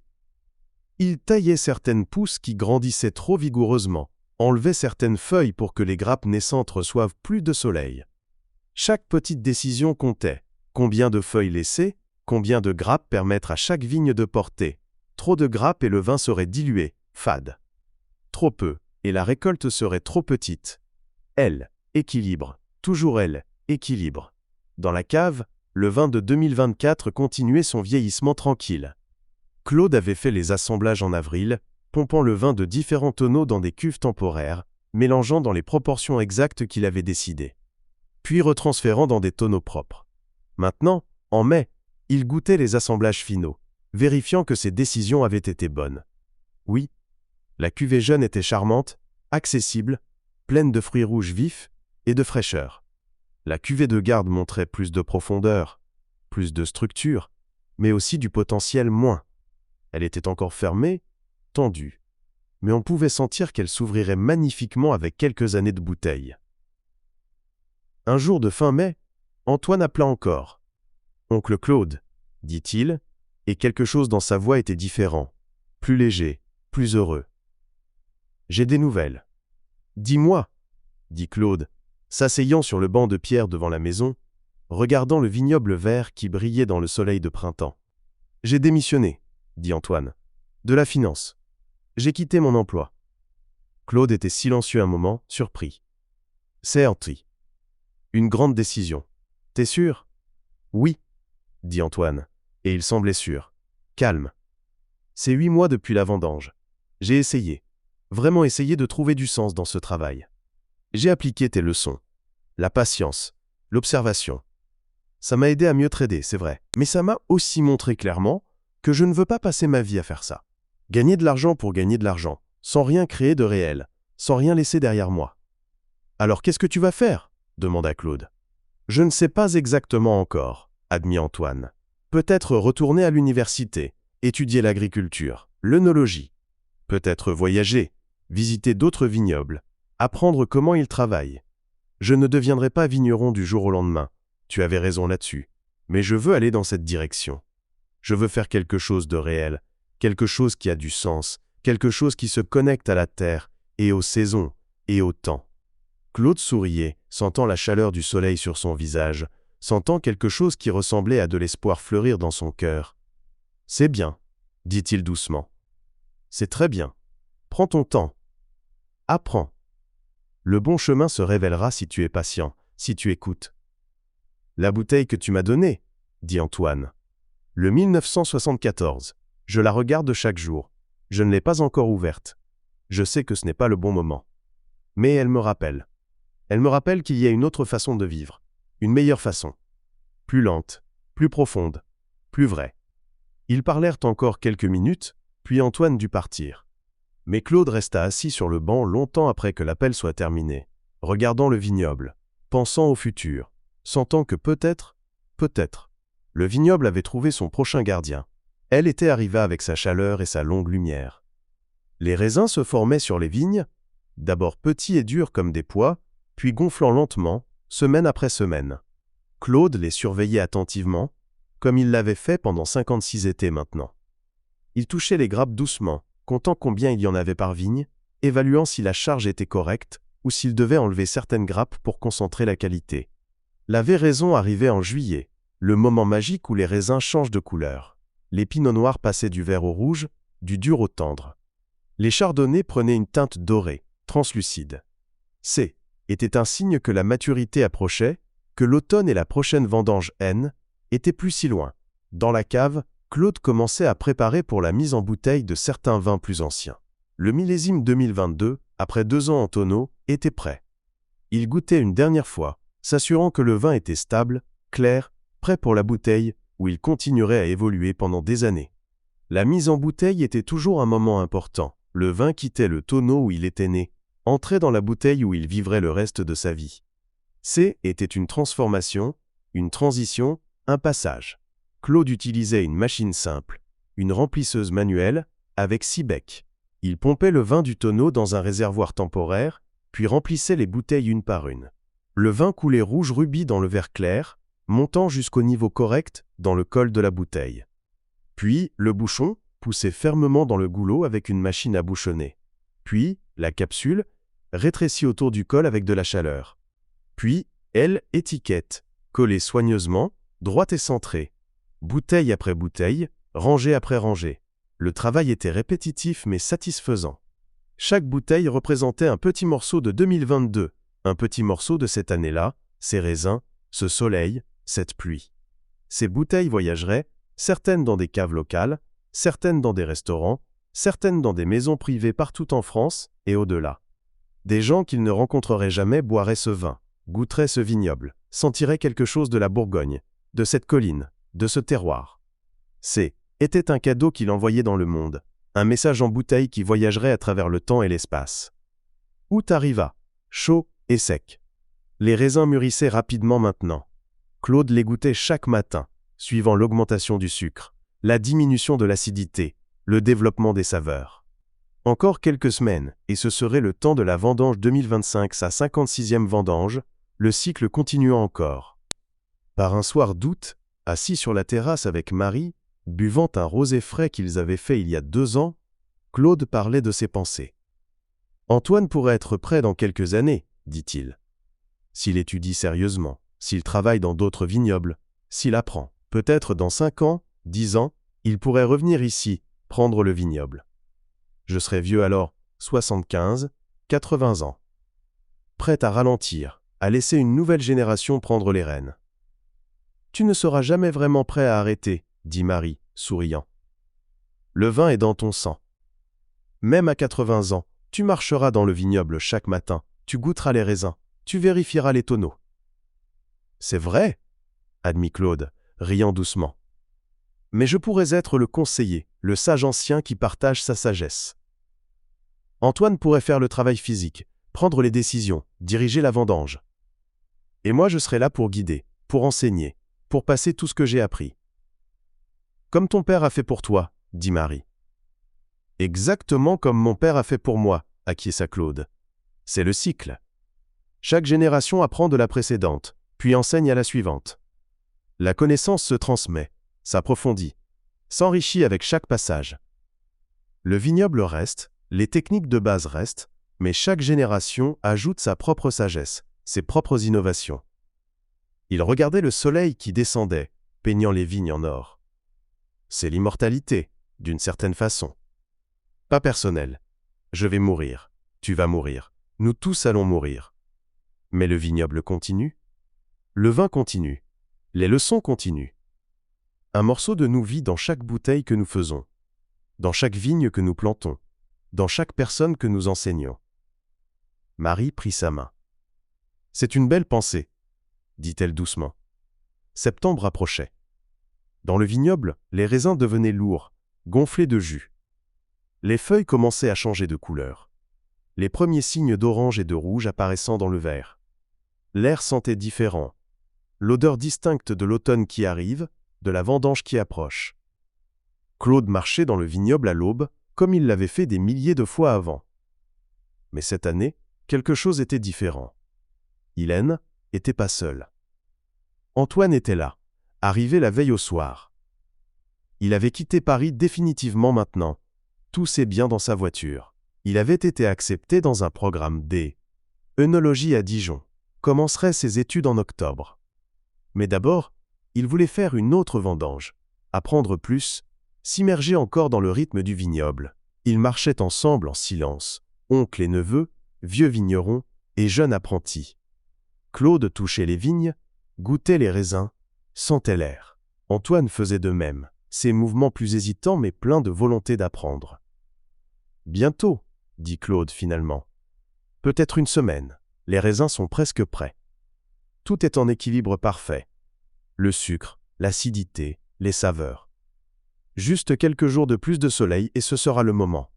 Il taillait certaines pousses qui grandissaient trop vigoureusement, enlevait certaines feuilles pour que les grappes naissantes reçoivent plus de soleil. Chaque petite décision comptait. Combien de feuilles laisser, combien de grappes permettre à chaque vigne de porter. Trop de grappes et le vin serait dilué, fade. Trop peu, et la récolte serait trop petite. Équilibre, toujours équilibre. Dans la cave, le vin de 2024 continuait son vieillissement tranquille. Claude avait fait les assemblages en avril, pompant le vin de différents tonneaux dans des cuves temporaires, mélangeant dans les proportions exactes qu'il avait décidées. Puis retransférant dans des tonneaux propres. Maintenant, en mai, il goûtait les assemblages finaux, vérifiant que ses décisions avaient été bonnes. Oui, la cuvée jeune était charmante, accessible, pleine de fruits rouges vifs et de fraîcheur. La cuvée de garde montrait plus de profondeur, plus de structure, mais aussi du potentiel moins. Elle était encore fermée, tendue, mais on pouvait sentir qu'elle s'ouvrirait magnifiquement avec quelques années de bouteille. Un jour de fin mai, Antoine appela encore. « Oncle Claude », dit-il, et quelque chose dans sa voix était différent, plus léger, plus heureux. « J'ai des nouvelles. »« Dis-moi », dit Claude, s'asseyant sur le banc de pierre devant la maison, regardant le vignoble vert qui brillait dans le soleil de printemps. « J'ai démissionné, » dit Antoine. « De la finance. J'ai quitté mon emploi. » Claude était silencieux un moment, surpris. « C'est Antti. Une grande décision. T'es sûr ? » « Oui, » dit Antoine, et il semblait sûr. Calme. « C'est 8 mois depuis la vendange. J'ai essayé, vraiment essayé de trouver du sens dans ce travail. J'ai appliqué tes leçons. La patience, l'observation. Ça m'a aidé à mieux trader, c'est vrai. Mais ça m'a aussi montré clairement que je ne veux pas passer ma vie à faire ça. Gagner de l'argent pour gagner de l'argent, sans rien créer de réel, sans rien laisser derrière moi. »« Alors qu'est-ce que tu vas faire ?» demanda Claude. « Je ne sais pas exactement encore, » admit Antoine. « Peut-être retourner à l'université, étudier l'agriculture, l'œnologie. Peut-être voyager, visiter d'autres vignobles, apprendre comment ils travaillent. Je ne deviendrai pas vigneron du jour au lendemain, tu avais raison là-dessus, mais je veux aller dans cette direction. Je veux faire quelque chose de réel, quelque chose qui a du sens, quelque chose qui se connecte à la terre, et aux saisons, et au temps. » Claude souriait, sentant la chaleur du soleil sur son visage, sentant quelque chose qui ressemblait à de l'espoir fleurir dans son cœur. « C'est bien, » dit-il doucement. « C'est très bien. Prends ton temps. Apprends. Le bon chemin se révélera si tu es patient, si tu écoutes. »« La bouteille que tu m'as donnée, » dit Antoine. « Le 1974. Je la regarde chaque jour. Je ne l'ai pas encore ouverte. Je sais que ce n'est pas le bon moment. Mais elle me rappelle. Elle me rappelle qu'il y a une autre façon de vivre, une meilleure façon. Plus lente, plus profonde, plus vraie. » Ils parlèrent encore quelques minutes, puis Antoine dut partir. Mais Claude resta assis sur le banc longtemps après que l'appel soit terminé, regardant le vignoble, pensant au futur, sentant que peut-être, le vignoble avait trouvé son prochain gardien. Elle était arrivée avec sa chaleur et sa longue lumière. Les raisins se formaient sur les vignes, d'abord petits et durs comme des pois, puis gonflant lentement, semaine après semaine. Claude les surveillait attentivement, comme il l'avait fait pendant 56 étés maintenant. Il touchait les grappes doucement, comptant combien il y en avait par vigne, évaluant si la charge était correcte ou s'il devait enlever certaines grappes pour concentrer la qualité. La véraison arrivait en juillet, le moment magique où les raisins changent de couleur. Les pinots noirs passaient du vert au rouge, du dur au tendre. Les chardonnays prenaient une teinte dorée, translucide. Était un signe que la maturité approchait, que l'automne et la prochaine vendange N étaient plus si loin. Dans la cave, Claude commençait à préparer pour la mise en bouteille de certains vins plus anciens. Le millésime 2022, après 2 ans en tonneau, était prêt. Il goûtait une dernière fois, s'assurant que le vin était stable, clair, prêt pour la bouteille, où il continuerait à évoluer pendant des années. La mise en bouteille était toujours un moment important. Le vin quittait le tonneau où il était né, entrait dans la bouteille où il vivrait le reste de sa vie. Était une transformation, une transition, un passage. Claude utilisait une machine simple, une remplisseuse manuelle, avec 6 becs. Il pompait le vin du tonneau dans un réservoir temporaire, puis remplissait les bouteilles une par une. Le vin coulait rouge rubis dans le verre clair, montant jusqu'au niveau correct dans le col de la bouteille. Puis, le bouchon poussait fermement dans le goulot avec une machine à bouchonner. Puis, la capsule rétrécie autour du col avec de la chaleur. Puis, étiquette, collée soigneusement, droite et centrée. Bouteille après bouteille, rangée après rangée. Le travail était répétitif mais satisfaisant. Chaque bouteille représentait un petit morceau de 2022, un petit morceau de cette année-là, ces raisins, ce soleil, cette pluie. Ces bouteilles voyageraient, certaines dans des caves locales, certaines dans des restaurants, certaines dans des maisons privées partout en France et au-delà. Des gens qu'ils ne rencontreraient jamais boiraient ce vin, goûteraient ce vignoble, sentiraient quelque chose de la Bourgogne, de cette colline, de ce terroir. Était un cadeau qu'il envoyait dans le monde, un message en bouteille qui voyagerait à travers le temps et l'espace. Août arriva, chaud et sec. Les raisins mûrissaient rapidement maintenant. Claude les goûtait chaque matin, suivant l'augmentation du sucre, la diminution de l'acidité, le développement des saveurs. Encore quelques semaines, et ce serait le temps de la vendange 2025, sa 56e vendange, le cycle continuant encore. Par un soir d'août, assis sur la terrasse avec Marie, buvant un rosé frais qu'ils avaient fait il y a 2 ans, Claude parlait de ses pensées. Antoine pourrait être prêt dans quelques années, dit-il. S'il étudie sérieusement, s'il travaille dans d'autres vignobles, s'il apprend, peut-être dans 5 ans, 10 ans, il pourrait revenir ici, prendre le vignoble. Je serai vieux alors, 75, 80 ans. Prêt à ralentir, à laisser une nouvelle génération prendre les rênes. Tu ne seras jamais vraiment prêt à arrêter, dit Marie, souriant. Le vin est dans ton sang. Même à 80 ans, tu marcheras dans le vignoble chaque matin, tu goûteras les raisins, tu vérifieras les tonneaux. C'est vrai, admit Claude, riant doucement. Mais je pourrais être le conseiller, le sage ancien qui partage sa sagesse. Antoine pourrait faire le travail physique, prendre les décisions, diriger la vendange. Et moi je serai là pour guider, pour enseigner, pour passer tout ce que j'ai appris. Comme ton père a fait pour toi, dit Marie. Exactement comme mon père a fait pour moi, acquiesça Claude. C'est le cycle. Chaque génération apprend de la précédente, puis enseigne à la suivante. La connaissance se transmet, s'approfondit, s'enrichit avec chaque passage. Le vignoble reste, les techniques de base restent, mais chaque génération ajoute sa propre sagesse, ses propres innovations. Il regardait le soleil qui descendait, peignant les vignes en or. C'est l'immortalité, d'une certaine façon. Pas personnel. Je vais mourir, tu vas mourir, nous tous allons mourir. Mais le vignoble continue. Le vin continue. Les leçons continuent. Un morceau de nous vit dans chaque bouteille que nous faisons, dans chaque vigne que nous plantons, dans chaque personne que nous enseignons. Marie prit sa main. C'est une belle pensée, dit-elle doucement. Septembre approchait. Dans le vignoble, les raisins devenaient lourds, gonflés de jus. Les feuilles commençaient à changer de couleur. Les premiers signes d'orange et de rouge apparaissant dans le verre. L'air sentait différent. L'odeur distincte de l'automne qui arrive, de la vendange qui approche. Claude marchait dans le vignoble à l'aube, comme il l'avait fait des milliers de fois avant. Mais cette année, quelque chose était différent. Hélène n'était pas seule. Antoine était là, arrivé la veille au soir. Il avait quitté Paris définitivement maintenant. Tout ses biens dans sa voiture. Il avait été accepté dans un programme D. œnologie à Dijon. Commencerait ses études en octobre. Mais d'abord, il voulait faire une autre vendange, apprendre plus, s'immerger encore dans le rythme du vignoble. Ils marchaient ensemble en silence, oncle et neveu, vieux vigneron et jeune apprenti. Claude touchait les vignes, goûtait les raisins, sentait l'air. Antoine faisait de même, ses mouvements plus hésitants mais pleins de volonté d'apprendre. Bientôt, dit Claude finalement. Peut-être une semaine, les raisins sont presque prêts. Tout est en équilibre parfait. Le sucre, l'acidité, les saveurs. Juste quelques jours de plus de soleil et ce sera le moment.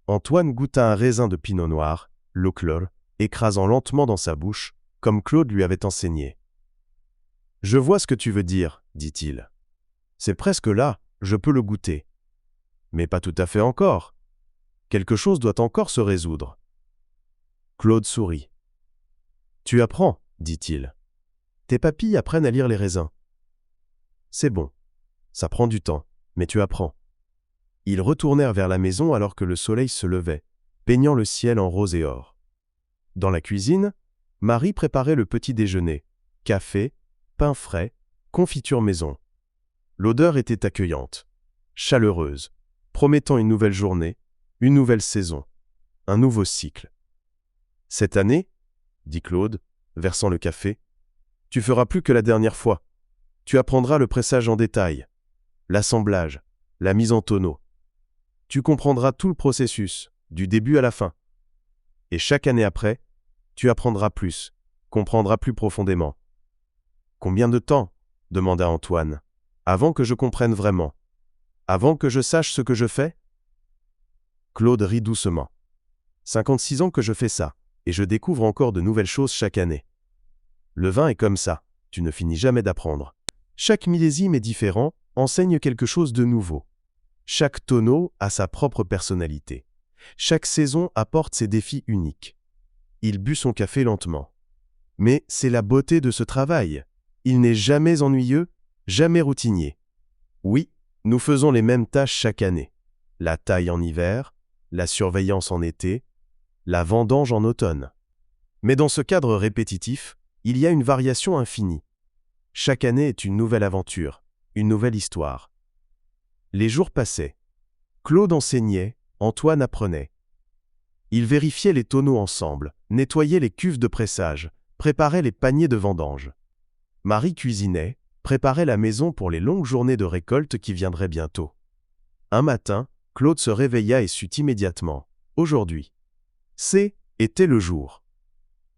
Antoine goûta un raisin de pinot noir, l'Auclore, écrasant lentement dans sa bouche, comme Claude lui avait enseigné. « Je vois ce que tu veux dire, dit-il. C'est presque là, je peux le goûter. Mais pas tout à fait encore. Quelque chose doit encore se résoudre. » Claude sourit. « Tu apprends, dit-il. Tes papilles apprennent à lire les raisins. C'est bon. Ça prend du temps, mais tu apprends. » Ils retournèrent vers la maison alors que le soleil se levait, peignant le ciel en rose et or. Dans la cuisine, Marie préparait le petit déjeuner, café, pain frais, confiture maison. L'odeur était accueillante, chaleureuse, promettant une nouvelle journée, une nouvelle saison, un nouveau cycle. « Cette année, dit Claude, versant le café, tu feras plus que la dernière fois. Tu apprendras le pressage en détail, l'assemblage, la mise en tonneau. Tu comprendras tout le processus, du début à la fin. Et chaque année après, tu apprendras plus, comprendras plus profondément. » « Combien de temps, demanda Antoine, avant que je comprenne vraiment, avant que je sache ce que je fais ? Claude rit doucement. 56 ans que je fais ça, et je découvre encore de nouvelles choses chaque année. Le vin est comme ça, tu ne finis jamais d'apprendre. Chaque millésime est différent, enseigne quelque chose de nouveau. Chaque tonneau a sa propre personnalité. Chaque saison apporte ses défis uniques. Il but son café lentement. Mais c'est la beauté de ce travail. Il n'est jamais ennuyeux, jamais routinier. Oui, nous faisons les mêmes tâches chaque année. La taille en hiver, la surveillance en été, la vendange en automne. Mais dans ce cadre répétitif, il y a une variation infinie. Chaque année est une nouvelle aventure, une nouvelle histoire. Les jours passaient. Claude enseignait, Antoine apprenait. Ils vérifiaient les tonneaux ensemble, nettoyaient les cuves de pressage, préparaient les paniers de vendange. Marie cuisinait, préparait la maison pour les longues journées de récolte qui viendraient bientôt. Un matin, Claude se réveilla et sut immédiatement. Aujourd'hui. Était le jour.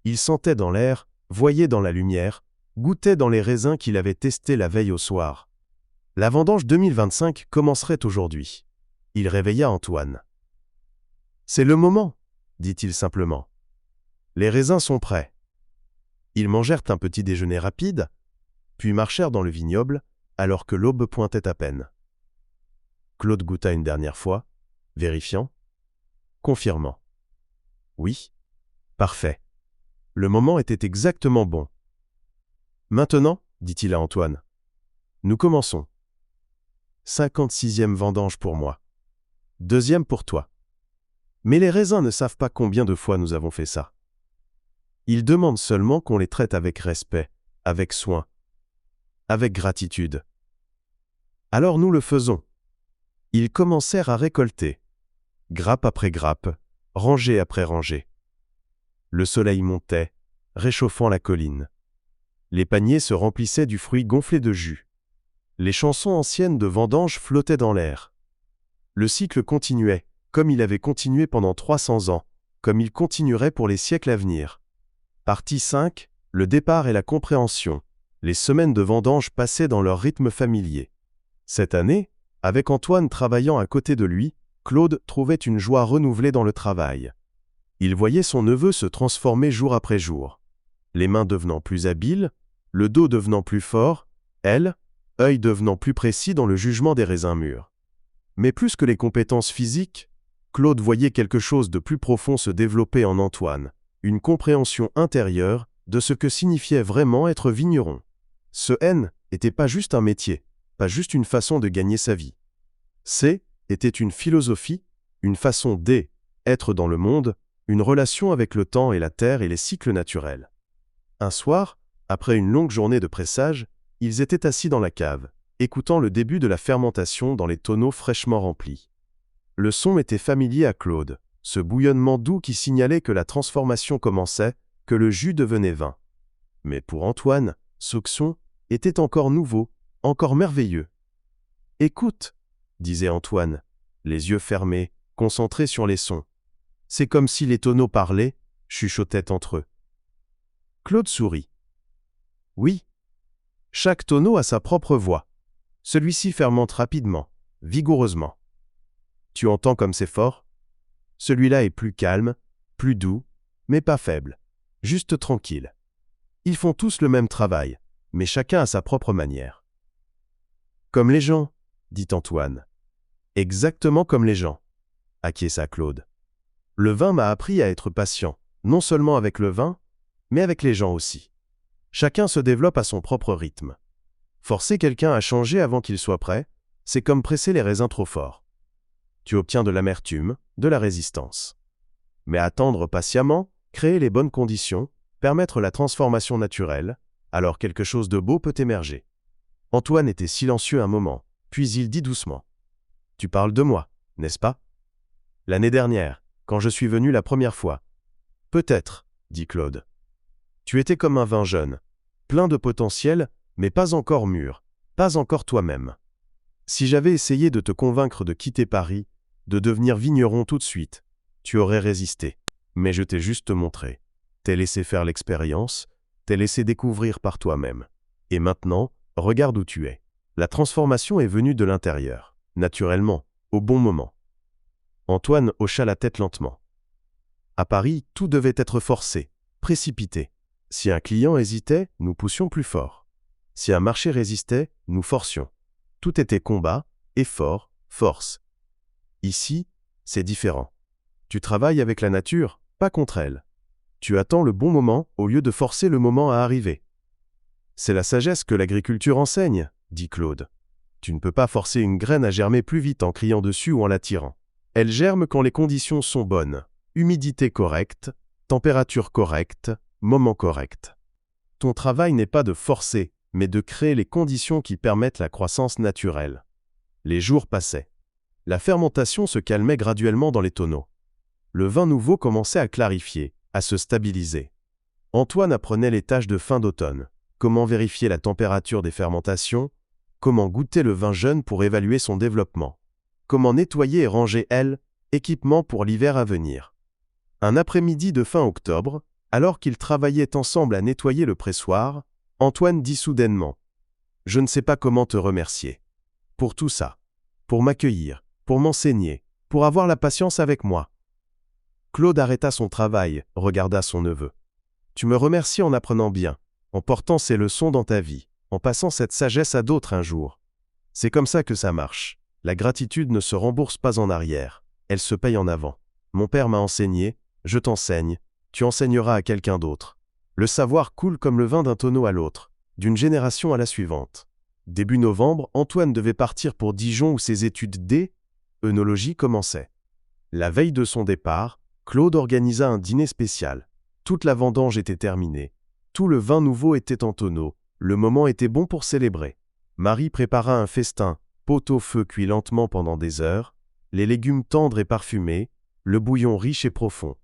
Il sentait dans l'air, voyait dans la lumière, goûtait dans les raisins qu'il avait testés la veille au soir. La vendange 2025 commencerait aujourd'hui. Il réveilla Antoine. « C'est le moment, dit-il simplement. Les raisins sont prêts. » Ils mangèrent un petit déjeuner rapide, puis marchèrent dans le vignoble, alors que l'aube pointait à peine. Claude goûta une dernière fois, vérifiant, confirmant. Oui, parfait. Le moment était exactement bon. Maintenant, dit-il à Antoine, nous commençons. 56e vendange pour moi. 2e pour toi. Mais les raisins ne savent pas combien de fois nous avons fait ça. Ils demandent seulement qu'on les traite avec respect, avec soin, avec gratitude. Alors nous le faisons. Ils commencèrent à récolter, grappe après grappe, rangée après rangée. Le soleil montait, réchauffant la colline. Les paniers se remplissaient du fruit gonflé de jus. Les chansons anciennes de vendange flottaient dans l'air. Le cycle continuait, comme il avait continué pendant 300 ans, comme il continuerait pour les siècles à venir. Partie 5, le départ et la compréhension. Les semaines de vendange passaient dans leur rythme familier. Cette année, avec Antoine travaillant à côté de lui, Claude trouvait une joie renouvelée dans le travail. Il voyait son neveu se transformer jour après jour. Les mains devenant plus habiles, le dos devenant plus fort, œil devenant plus précis dans le jugement des raisins mûrs. Mais plus que les compétences physiques, Claude voyait quelque chose de plus profond se développer en Antoine, une compréhension intérieure de ce que signifiait vraiment être vigneron. Ce N n'était pas juste un métier, pas juste une façon de gagner sa vie. Était une philosophie, une façon d'être dans le monde, une relation avec le temps et la terre et les cycles naturels. Un soir, après une longue journée de pressage, ils étaient assis dans la cave, écoutant le début de la fermentation dans les tonneaux fraîchement remplis. Le son était familier à Claude, ce bouillonnement doux qui signalait que la transformation commençait, que le jus devenait vin. Mais pour Antoine, ce son était encore nouveau, encore merveilleux. « Écoute, » disait Antoine, les yeux fermés, concentrés sur les sons. C'est comme si les tonneaux parlaient, chuchotaient entre eux. Claude sourit. Oui. Chaque tonneau a sa propre voix. Celui-ci fermente rapidement, vigoureusement. Tu entends comme c'est fort? Celui-là est plus calme, plus doux, mais pas faible, juste tranquille. Ils font tous le même travail, mais chacun à sa propre manière. Comme les gens, dit Antoine. Exactement comme les gens, acquiesça Claude. Le vin m'a appris à être patient, non seulement avec le vin, mais avec les gens aussi. Chacun se développe à son propre rythme. Forcer quelqu'un à changer avant qu'il soit prêt, c'est comme presser les raisins trop fort. Tu obtiens de l'amertume, de la résistance. Mais attendre patiemment, créer les bonnes conditions, permettre la transformation naturelle, alors quelque chose de beau peut émerger. Antoine était silencieux un moment, puis il dit doucement. « Tu parles de moi, n'est-ce pas? L'année dernière, quand je suis venu la première fois. »« Peut-être, » dit Claude. « Tu étais comme un vin jeune, plein de potentiel, mais pas encore mûr, pas encore toi-même. Si j'avais essayé de te convaincre de quitter Paris, de devenir vigneron tout de suite, tu aurais résisté. Mais je t'ai juste montré. T'ai laissé faire l'expérience, t'ai laissé découvrir par toi-même. Et maintenant, regarde où tu es. La transformation est venue de l'intérieur, naturellement, au bon moment. » Antoine hocha la tête lentement. À Paris, tout devait être forcé, précipité. Si un client hésitait, nous poussions plus fort. Si un marché résistait, nous forcions. Tout était combat, effort, force. Ici, c'est différent. Tu travailles avec la nature, pas contre elle. Tu attends le bon moment au lieu de forcer le moment à arriver. C'est la sagesse que l'agriculture enseigne, dit Claude. Tu ne peux pas forcer une graine à germer plus vite en criant dessus ou en la tirant. Elle germe quand les conditions sont bonnes. Humidité correcte, température correcte, moment correct. Ton travail n'est pas de forcer, mais de créer les conditions qui permettent la croissance naturelle. Les jours passaient. La fermentation se calmait graduellement dans les tonneaux. Le vin nouveau commençait à clarifier, à se stabiliser. Antoine apprenait les tâches de fin d'automne. Comment vérifier la température des fermentations, comment goûter le vin jeune pour évaluer son développement, comment nettoyer et ranger équipement pour l'hiver à venir. Un après-midi de fin octobre, alors qu'ils travaillaient ensemble à nettoyer le pressoir, Antoine dit soudainement « Je ne sais pas comment te remercier. Pour tout ça. Pour m'accueillir, pour m'enseigner, pour avoir la patience avec moi. » Claude arrêta son travail, regarda son neveu. « Tu me remercies en apprenant bien, en portant ces leçons dans ta vie, en passant cette sagesse à d'autres un jour. C'est comme ça que ça marche. La gratitude ne se rembourse pas en arrière, elle se paye en avant. Mon père m'a enseigné, je t'enseigne, tu enseigneras à quelqu'un d'autre. Le savoir coule comme le vin d'un tonneau à l'autre, d'une génération à la suivante. » Début novembre, Antoine devait partir pour Dijon où ses études d'œnologie commençaient. La veille de son départ, Claude organisa un dîner spécial. Toute la vendange était terminée. Tout le vin nouveau était en tonneau. Le moment était bon pour célébrer. Marie prépara un festin, pot-au-feu cuit lentement pendant des heures, les légumes tendres et parfumés, le bouillon riche et profond.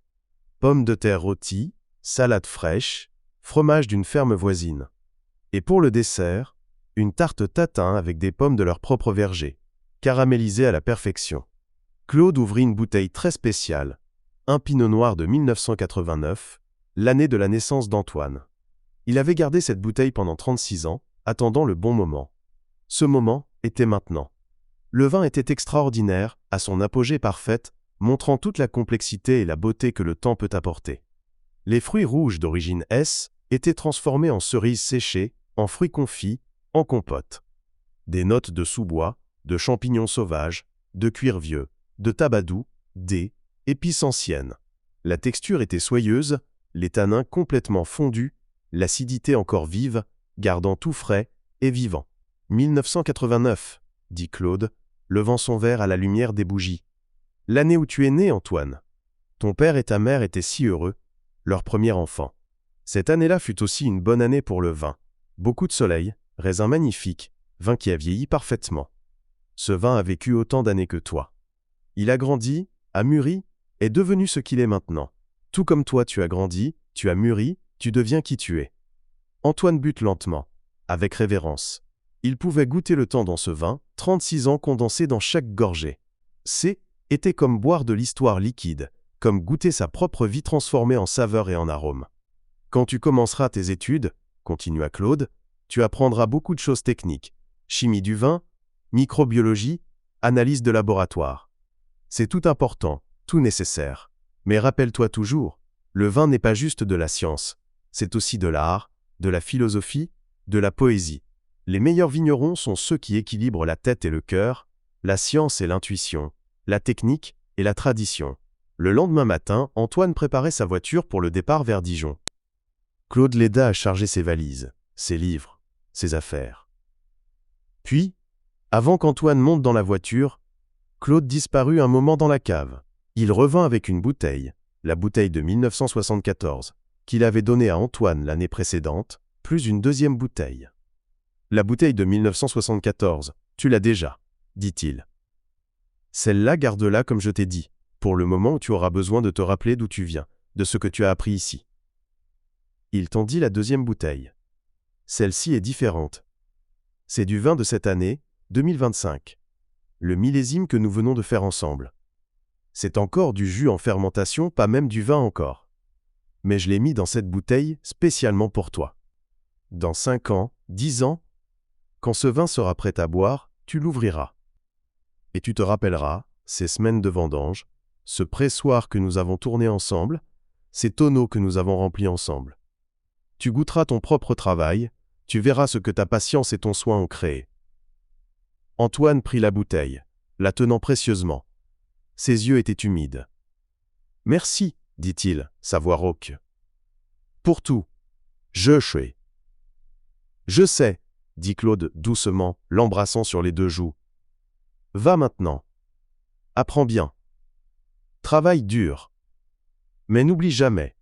Pommes de terre rôties, salade fraîche, fromage d'une ferme voisine. Et pour le dessert, une tarte tatin avec des pommes de leur propre verger, caramélisées à la perfection. Claude ouvrit une bouteille très spéciale, un pinot noir de 1989, l'année de la naissance d'Antoine. Il avait gardé cette bouteille pendant 36 ans, attendant le bon moment. Ce moment était maintenant. Le vin était extraordinaire, à son apogée parfaite, montrant toute la complexité et la beauté que le temps peut apporter. Les fruits rouges d'origine étaient transformés en cerises séchées, en fruits confits, en compote. Des notes de sous-bois, de champignons sauvages, de cuir vieux, de tabac doux, épices anciennes. La texture était soyeuse, les tanins complètement fondus, l'acidité encore vive, gardant tout frais et vivant. 1989, dit Claude, levant son verre à la lumière des bougies. L'année où tu es né, Antoine. Ton père et ta mère étaient si heureux, leur premier enfant. Cette année-là fut aussi une bonne année pour le vin. Beaucoup de soleil, raisins magnifiques, vin qui a vieilli parfaitement. Ce vin a vécu autant d'années que toi. Il a grandi, a mûri, est devenu ce qu'il est maintenant. Tout comme toi tu as grandi, tu as mûri, tu deviens qui tu es. Antoine but lentement, avec révérence. Il pouvait goûter le temps dans ce vin, 36 ans condensés dans chaque gorgée. Était comme boire de l'histoire liquide, comme goûter sa propre vie transformée en saveur et en arôme. Quand tu commenceras tes études, continua Claude, tu apprendras beaucoup de choses techniques, chimie du vin, microbiologie, analyse de laboratoire. C'est tout important, tout nécessaire. Mais rappelle-toi toujours, le vin n'est pas juste de la science, c'est aussi de l'art, de la philosophie, de la poésie. Les meilleurs vignerons sont ceux qui équilibrent la tête et le cœur, la science et l'intuition, la technique et la tradition. Le lendemain matin, Antoine préparait sa voiture pour le départ vers Dijon. Claude l'aida à charger ses valises, ses livres, ses affaires. Puis, avant qu'Antoine monte dans la voiture, Claude disparut un moment dans la cave. Il revint avec une bouteille, la bouteille de 1974, qu'il avait donnée à Antoine l'année précédente, plus une deuxième bouteille. La bouteille de 1974, tu l'as déjà, dit-il. Celle-là, garde-la comme je t'ai dit, pour le moment où tu auras besoin de te rappeler d'où tu viens, de ce que tu as appris ici. Il tendit la deuxième bouteille. Celle-ci est différente. C'est du vin de cette année, 2025. Le millésime que nous venons de faire ensemble. C'est encore du jus en fermentation, pas même du vin encore. Mais je l'ai mis dans cette bouteille spécialement pour toi. Dans 5 ans, 10 ans, quand ce vin sera prêt à boire, tu l'ouvriras. Et tu te rappelleras, ces semaines de vendange, ce pressoir que nous avons tourné ensemble, ces tonneaux que nous avons remplis ensemble. Tu goûteras ton propre travail, Tu verras ce que ta patience et ton soin ont créé. Antoine prit la bouteille, la tenant précieusement. Ses yeux étaient humides. Merci, dit-il, sa voix rauque. Pour tout. Je sais. Je sais, dit Claude doucement, l'embrassant sur les deux joues. Va maintenant. Apprends bien. Travaille dur. Mais n'oublie jamais.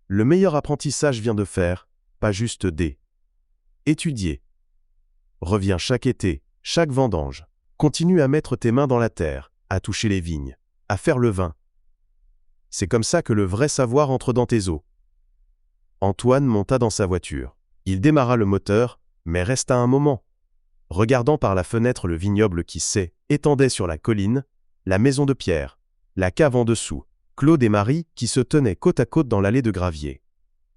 Le meilleur apprentissage vient de faire, pas juste étudier. Reviens chaque été, chaque vendange. Continue à mettre tes mains dans la terre, à toucher les vignes, à faire le vin. C'est comme ça que le vrai savoir entre dans tes os. Antoine monta dans sa voiture. Il démarra le moteur, mais resta un moment, regardant par la fenêtre le vignoble qui s'étendait sur la colline, la maison de pierre, la cave en dessous, Claude et Marie qui se tenaient côte à côte dans l'allée de gravier.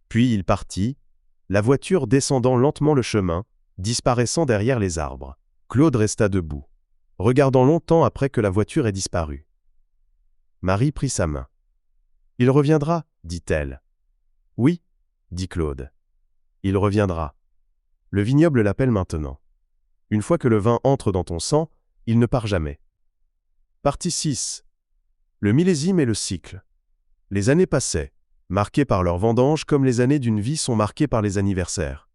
Puis il partit, la voiture descendant lentement le chemin, disparaissant derrière les arbres. Claude resta debout, regardant longtemps après que la voiture ait disparu. Marie prit sa main. « Il reviendra, dit-elle. »« Oui, » dit Claude. « Il reviendra. Le vignoble l'appelle maintenant. Une fois que le vin entre dans ton sang, il ne part jamais. » Partie 6. Le millésime et le cycle. Les années passaient, marquées par leurs vendanges comme les années d'une vie sont marquées par les anniversaires.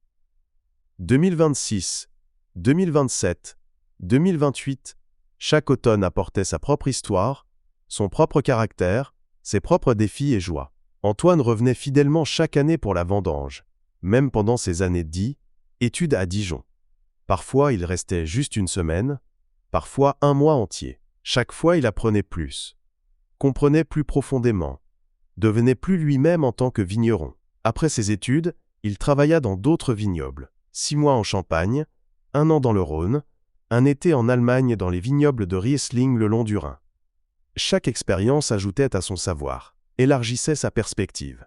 2026, 2027, 2028, chaque automne apportait sa propre histoire, son propre caractère, ses propres défis et joies. Antoine revenait fidèlement chaque année pour la vendange, même pendant ses années d'études à Dijon. Parfois, il restait juste une semaine, parfois un mois entier. Chaque fois, il apprenait plus, comprenait plus profondément, devenait plus lui-même en tant que vigneron. Après ses études, il travailla dans d'autres vignobles. 6 mois en Champagne, 1 an dans le Rhône, un été en Allemagne dans les vignobles de Riesling le long du Rhin. Chaque expérience ajoutait à son savoir, élargissait sa perspective.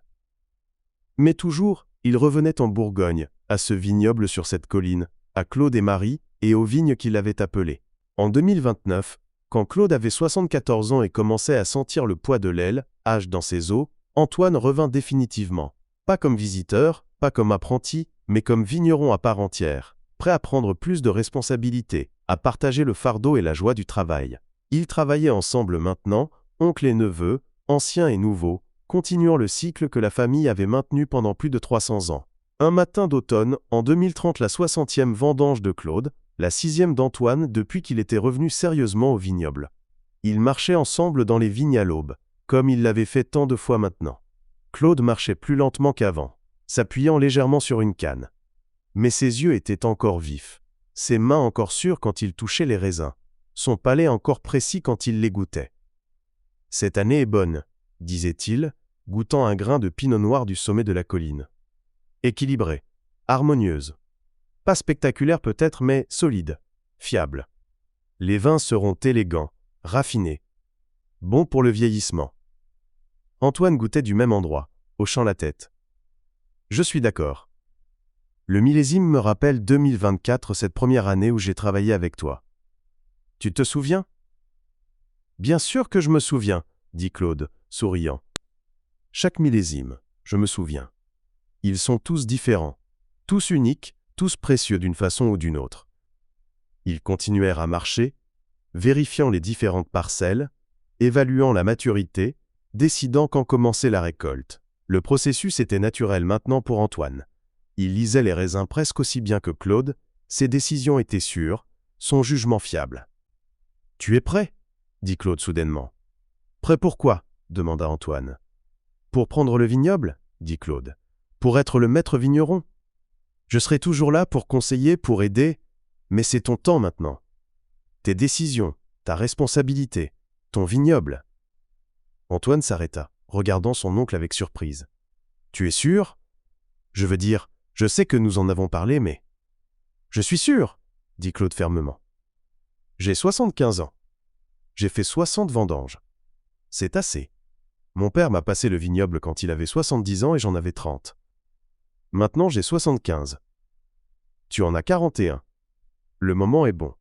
Mais toujours, il revenait en Bourgogne, à ce vignoble sur cette colline, à Claude et Marie, et aux vignes qui l'avaient appelé. En 2029, quand Claude avait 74 ans et commençait à sentir le poids de l'aile, âge dans ses os, Antoine revint définitivement. Pas comme visiteur, pas comme apprenti, mais comme vigneron à part entière, prêt à prendre plus de responsabilités, à partager le fardeau et la joie du travail. Ils travaillaient ensemble maintenant, oncle et neveu, anciens et nouveaux, continuant le cycle que la famille avait maintenu pendant plus de 300 ans. Un matin d'automne, en 2030, la 60e vendange de Claude, la 6e d'Antoine depuis qu'il était revenu sérieusement au vignoble. Ils marchaient ensemble dans les vignes à l'aube, comme ils l'avaient fait tant de fois maintenant. Claude marchait plus lentement qu'avant, s'appuyant légèrement sur une canne. Mais ses yeux étaient encore vifs, ses mains encore sûres quand il touchait les raisins, son palais encore précis quand il les goûtait. « Cette année est bonne, » disait-il, goûtant un grain de pinot noir du sommet de la colline. Équilibrée, harmonieuse. Pas spectaculaire peut-être, mais solide, fiable. Les vins seront élégants, raffinés. Bons pour le vieillissement. Antoine goûtait du même endroit, hochant la tête. Je suis d'accord. Le millésime me rappelle 2024, cette première année où j'ai travaillé avec toi. Tu te souviens ? Bien sûr que je me souviens, dit Claude, souriant. Chaque millésime, je me souviens. Ils sont tous différents, tous uniques, tous précieux d'une façon ou d'une autre. Ils continuèrent à marcher, vérifiant les différentes parcelles, évaluant la maturité, décidant quand commençait la récolte. Le processus était naturel maintenant pour Antoine. Il lisait les raisins presque aussi bien que Claude, ses décisions étaient sûres, son jugement fiable. « Tu es prêt ?» dit Claude soudainement. « Prêt pour quoi ?» demanda Antoine. « Pour prendre le vignoble ?» dit Claude. « Pour être le maître vigneron ? Je serai toujours là pour conseiller, pour aider, mais c'est ton temps maintenant. Tes décisions, ta responsabilité, ton vignoble. » Antoine s'arrêta, regardant son oncle avec surprise. « Tu es sûr ? Je veux dire, je sais que nous en avons parlé, mais... »« Je suis sûr, » dit Claude fermement. « J'ai 75 ans. J'ai fait 60 vendanges. C'est assez. Mon père m'a passé le vignoble quand il avait 70 ans et j'en avais 30. Maintenant, j'ai 75. Tu en as 41. Le moment est bon.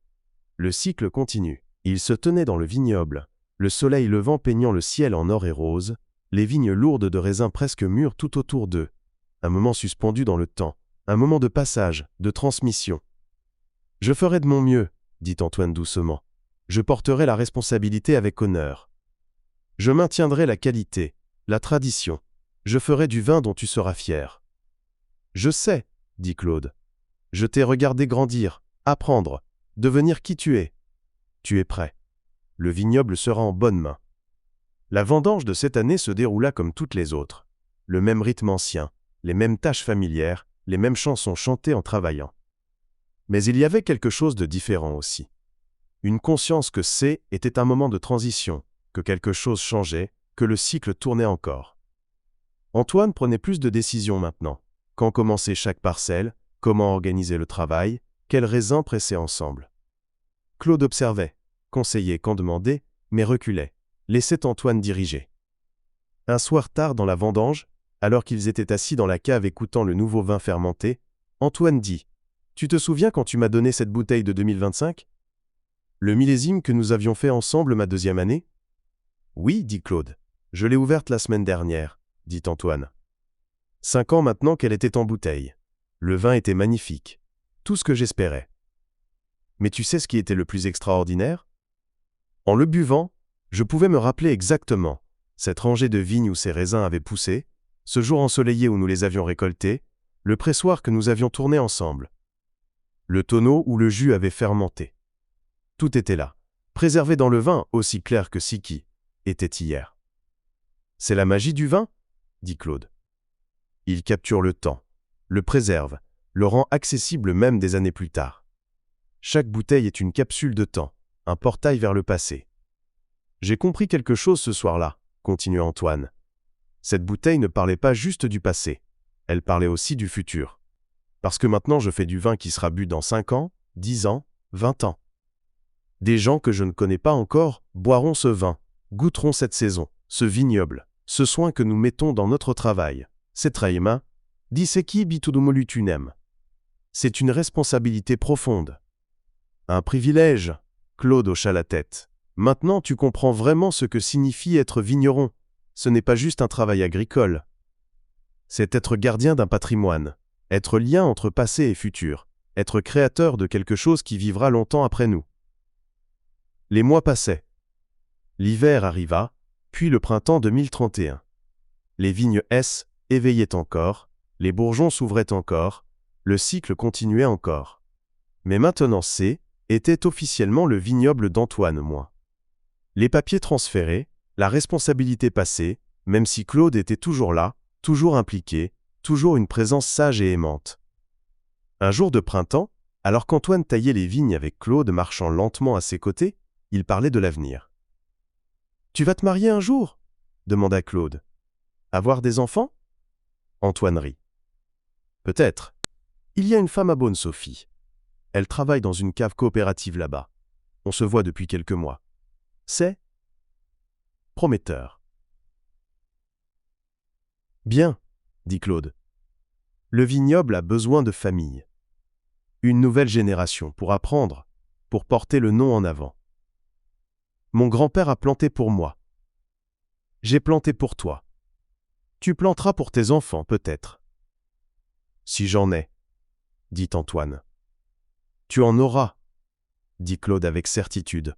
Le cycle continue. Il se tenait dans le vignoble, le soleil levant peignant le ciel en or et rose, les vignes lourdes de raisins presque mûrs tout autour d'eux. Un moment suspendu dans le temps, Un moment de passage, de transmission. « Je ferai de mon mieux, dit Antoine doucement. Je porterai la responsabilité avec honneur. Je maintiendrai la qualité, la tradition. Je ferai du vin dont tu seras fier. »« Je sais, dit Claude. Je t'ai regardé grandir, apprendre, devenir qui tu es. Tu es prêt. Le vignoble sera en bonne main. » La vendange de cette année se déroula comme toutes les autres. Le même rythme ancien, les mêmes tâches familières, les mêmes chansons chantées en travaillant. Mais il y avait quelque chose de différent aussi. Une conscience que était un moment de transition, que quelque chose changeait, que le cycle tournait encore. Antoine prenait plus de décisions maintenant. Quand commencer chaque parcelle, comment organiser le travail, quels raisins presser ensemble. Claude observait, conseillait quand demandait, mais reculait, laissait Antoine diriger. Un soir tard dans la vendange, alors qu'ils étaient assis dans la cave écoutant le nouveau vin fermenté, Antoine dit « Tu te souviens quand tu m'as donné cette bouteille de 2025 ? Le millésime que nous avions fait ensemble ma deuxième année ?»« Oui, dit Claude. Je l'ai ouverte la semaine dernière, dit Antoine. 5 ans maintenant qu'elle était en bouteille. Le vin était magnifique. Tout ce que j'espérais. Mais tu sais ce qui était le plus extraordinaire ? En le buvant, je pouvais me rappeler exactement cette rangée de vignes où ces raisins avaient poussé, ce jour ensoleillé où nous les avions récoltés, le pressoir que nous avions tourné ensemble, le tonneau où le jus avait fermenté. Tout était là, préservé dans le vin aussi clair que Siki était hier. « C'est la magie du vin ?» dit Claude. Il capture le temps, le préserve, le rend accessible même des années plus tard. Chaque bouteille est une capsule de temps, un portail vers le passé. J'ai compris quelque chose ce soir-là, continua Antoine. Cette bouteille ne parlait pas juste du passé, elle parlait aussi du futur. Parce que maintenant je fais du vin qui sera bu dans 5 ans, 10 ans, 20 ans. Des gens que je ne connais pas encore boiront ce vin, goûteront cette saison, ce vignoble, ce soin que nous mettons dans notre travail. C'est traima, diseki bitudumolutunem. C'est une responsabilité profonde. Un privilège, Claude hocha la tête. Maintenant tu comprends vraiment ce que signifie être vigneron. Ce n'est pas juste un travail agricole. C'est être gardien d'un patrimoine, être lien entre passé et futur, être créateur de quelque chose qui vivra longtemps après nous. Les mois passaient. L'hiver arriva, puis le printemps 2031. Les vignes éveillaient encore, les bourgeons s'ouvraient encore, le cycle continuait encore. Mais maintenant était officiellement le vignoble d'Antoine moi. Les papiers transférés, la responsabilité passée, même si Claude était toujours là, toujours impliqué, toujours une présence sage et aimante. Un jour de printemps, alors qu'Antoine taillait les vignes avec Claude marchant lentement à ses côtés, il parlait de l'avenir. « Tu vas te marier un jour ?» demanda Claude. « Avoir des enfants ?» Antoine rit. « Peut-être. Il y a une femme à Beaune-Sophie. Elle travaille dans une cave coopérative là-bas. On se voit depuis quelques mois. C'est prometteur. » « Bien, dit Claude. Le vignoble a besoin de famille. Une nouvelle génération pour apprendre, pour porter le nom en avant. Mon grand-père a planté pour moi. J'ai planté pour toi. Tu planteras pour tes enfants, peut-être. Si j'en ai, dit Antoine. Tu en auras, dit Claude avec certitude.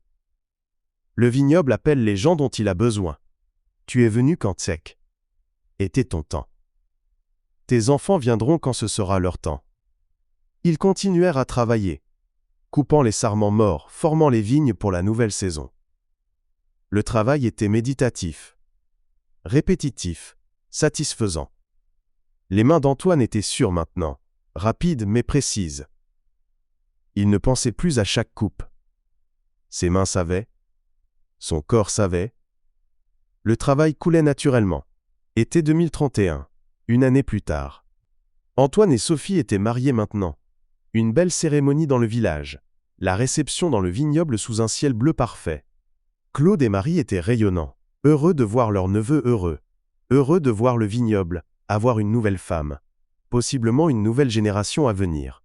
Le vignoble appelle les gens dont il a besoin. Tu es venu quand sec. Était ton temps. Tes enfants viendront quand ce sera leur temps. Ils continuèrent à travailler, coupant les sarments morts, formant les vignes pour la nouvelle saison. Le travail était méditatif, répétitif, satisfaisant. Les mains d'Antoine étaient sûres maintenant, rapides mais précises. Il ne pensait plus à chaque coupe. Ses mains savaient, son corps savait. Le travail coulait naturellement. Été 2031, une année plus tard. Antoine et Sophie étaient mariés maintenant. Une belle cérémonie dans le village, la réception dans le vignoble sous un ciel bleu parfait. Claude et Marie étaient rayonnants, heureux de voir leur neveu heureux, heureux de voir le vignoble, avoir une nouvelle femme, possiblement une nouvelle génération à venir.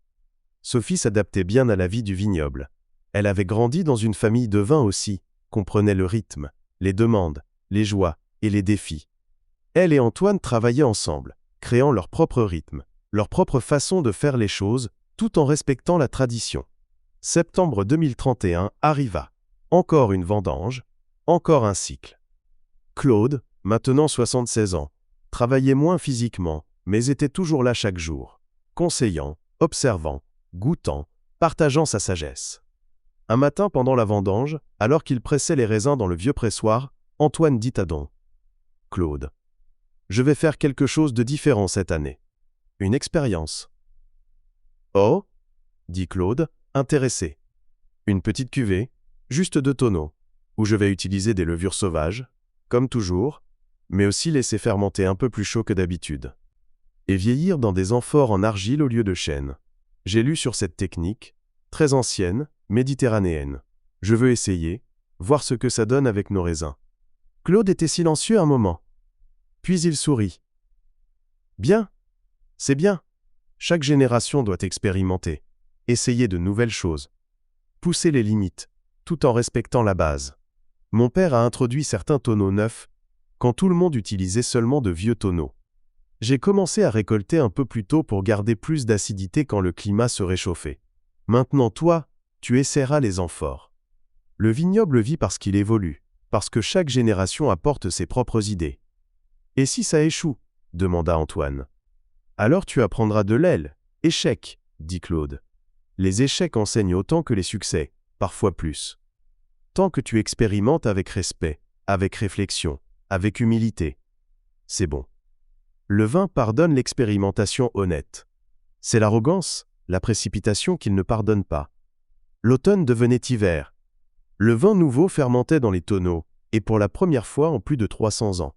Sophie s'adaptait bien à la vie du vignoble. Elle avait grandi dans une famille de vin aussi, comprenait le rythme, les demandes, les joies et les défis. Elle et Antoine travaillaient ensemble, créant leur propre rythme, leur propre façon de faire les choses, tout en respectant la tradition. Septembre 2031 arriva. Encore une vendange, encore un cycle. Claude, maintenant 76 ans, travaillait moins physiquement, mais était toujours là chaque jour, conseillant, observant, goûtant, partageant sa sagesse. Un matin pendant la vendange, alors qu'il pressait les raisins dans le vieux pressoir, Antoine dit à Don: « Claude, je vais faire quelque chose de différent cette année. Une expérience. » « Oh » dit Claude, intéressé. « Une petite cuvée, juste 2 tonneaux, où je vais utiliser des levures sauvages, comme toujours, mais aussi laisser fermenter un peu plus chaud que d'habitude. Et vieillir dans des amphores en argile au lieu de chêne. J'ai lu sur cette technique, très ancienne, méditerranéenne. Je veux essayer, voir ce que ça donne avec nos raisins. » Claude était silencieux un moment. Puis il sourit. « Bien, c'est bien. Chaque génération doit expérimenter, essayer de nouvelles choses, pousser les limites, tout en respectant la base. Mon père a introduit certains tonneaux neufs, quand tout le monde utilisait seulement de vieux tonneaux. J'ai commencé à récolter un peu plus tôt pour garder plus d'acidité quand le climat se réchauffait. Maintenant toi, tu essaieras les amphores. Le vignoble vit parce qu'il évolue, parce que chaque génération apporte ses propres idées. Et si ça échoue ? Demanda Antoine. Alors tu apprendras de l'aile. Échec, dit Claude. Les échecs enseignent autant que les succès, parfois plus. Tant que tu expérimentes avec respect, avec réflexion, avec humilité, c'est bon. Le vin pardonne l'expérimentation honnête. C'est l'arrogance, la précipitation qu'il ne pardonne pas. L'automne devenait hiver. Le vin nouveau fermentait dans les tonneaux, et pour la première fois en plus de 300 ans.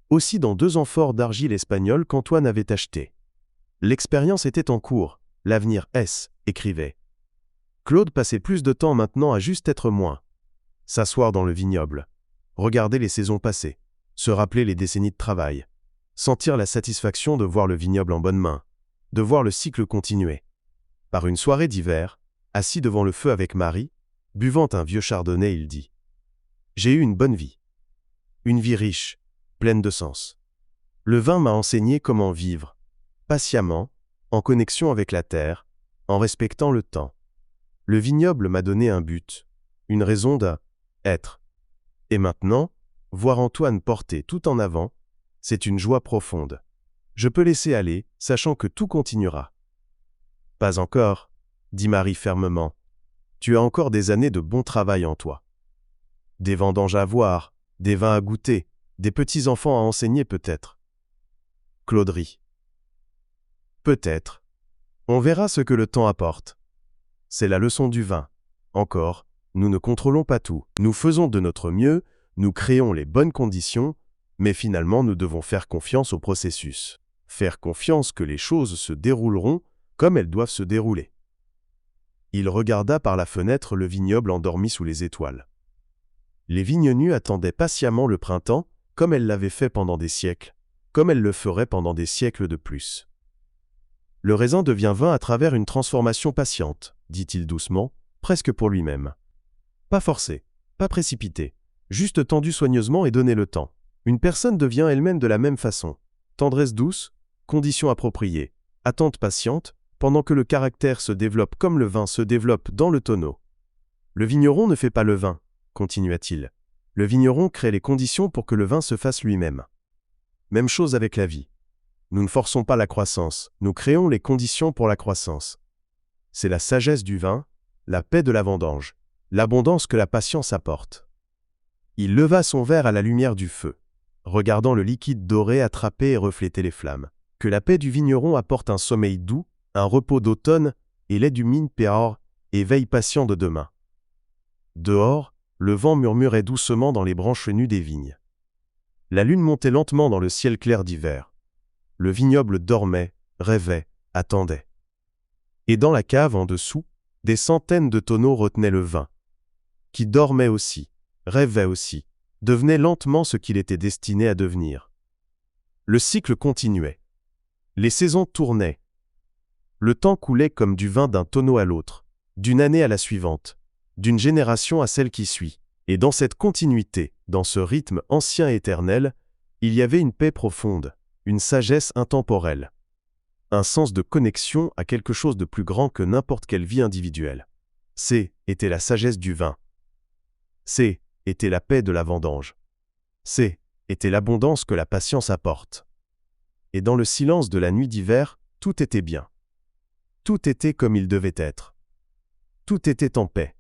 Aussi dans 2 amphores d'argile espagnole qu'Antoine avait achetés. L'expérience était en cours, l'avenir est, écrivait. Claude passait plus de temps maintenant à juste être moins. S'asseoir dans le vignoble, regarder les saisons passées, se rappeler les décennies de travail, sentir la satisfaction de voir le vignoble en bonne main, de voir le cycle continuer. Par une soirée d'hiver, assis devant le feu avec Marie, buvant un vieux chardonnay, il dit: « J'ai eu une bonne vie. Une vie riche, pleine de sens. Le vin m'a enseigné comment vivre, patiemment, en connexion avec la terre, en respectant le temps. Le vignoble m'a donné un but, une raison d'être. Et maintenant, voir Antoine porter tout en avant, c'est une joie profonde. Je peux laisser aller, sachant que tout continuera. » « Pas encore, » dit Marie fermement. « Tu as encore des années de bon travail en toi. Des vendanges à voir, des vins à goûter, des petits-enfants à enseigner peut-être. » Claude rit. « Peut-être. On verra ce que le temps apporte. C'est la leçon du vin. Encore, nous ne contrôlons pas tout. Nous faisons de notre mieux, nous créons les bonnes conditions, mais finalement nous devons faire confiance au processus. Faire confiance que les choses se dérouleront comme elles doivent se dérouler. » Il regarda par la fenêtre le vignoble endormi sous les étoiles. Les vignes nues attendaient patiemment le printemps, comme elles l'avaient fait pendant des siècles, comme elles le feraient pendant des siècles de plus. « Le raisin devient vin à travers une transformation patiente, » dit-il doucement, presque pour lui-même. Pas forcé, pas précipité, juste tendu soigneusement et donné le temps. Une personne devient elle-même de la même façon. Tendresse douce, conditions appropriées, attente patiente, pendant que le caractère se développe comme le vin se développe dans le tonneau. Le vigneron ne fait pas le vin, continua-t-il. Le vigneron crée les conditions pour que le vin se fasse lui-même. Même chose avec la vie. Nous ne forçons pas la croissance, nous créons les conditions pour la croissance. C'est la sagesse du vin, la paix de la vendange, l'abondance que la patience apporte. Il leva son verre à la lumière du feu, regardant le liquide doré attraper et refléter les flammes. Que la paix du vigneron apporte un sommeil doux, un repos d'automne, et l'aide du mine peor, et veille patient de demain. Dehors, le vent murmurait doucement dans les branches nues des vignes. La lune montait lentement dans le ciel clair d'hiver. Le vignoble dormait, rêvait, attendait. Et dans la cave en dessous, des centaines de tonneaux retenaient le vin, qui dormait aussi, rêvait aussi, devenait lentement ce qu'il était destiné à devenir. Le cycle continuait. Les saisons tournaient. Le temps coulait comme du vin d'un tonneau à l'autre, d'une année à la suivante, d'une génération à celle qui suit. Et dans cette continuité, dans ce rythme ancien et éternel, il y avait une paix profonde, une sagesse intemporelle. un sens de connexion à quelque chose de plus grand que n'importe quelle vie individuelle. C était la sagesse du vin. C était la paix de la vendange. C était l'abondance que la patience apporte. Et dans le silence de la nuit d'hiver, tout était bien. Tout était comme il devait être. Tout était en paix.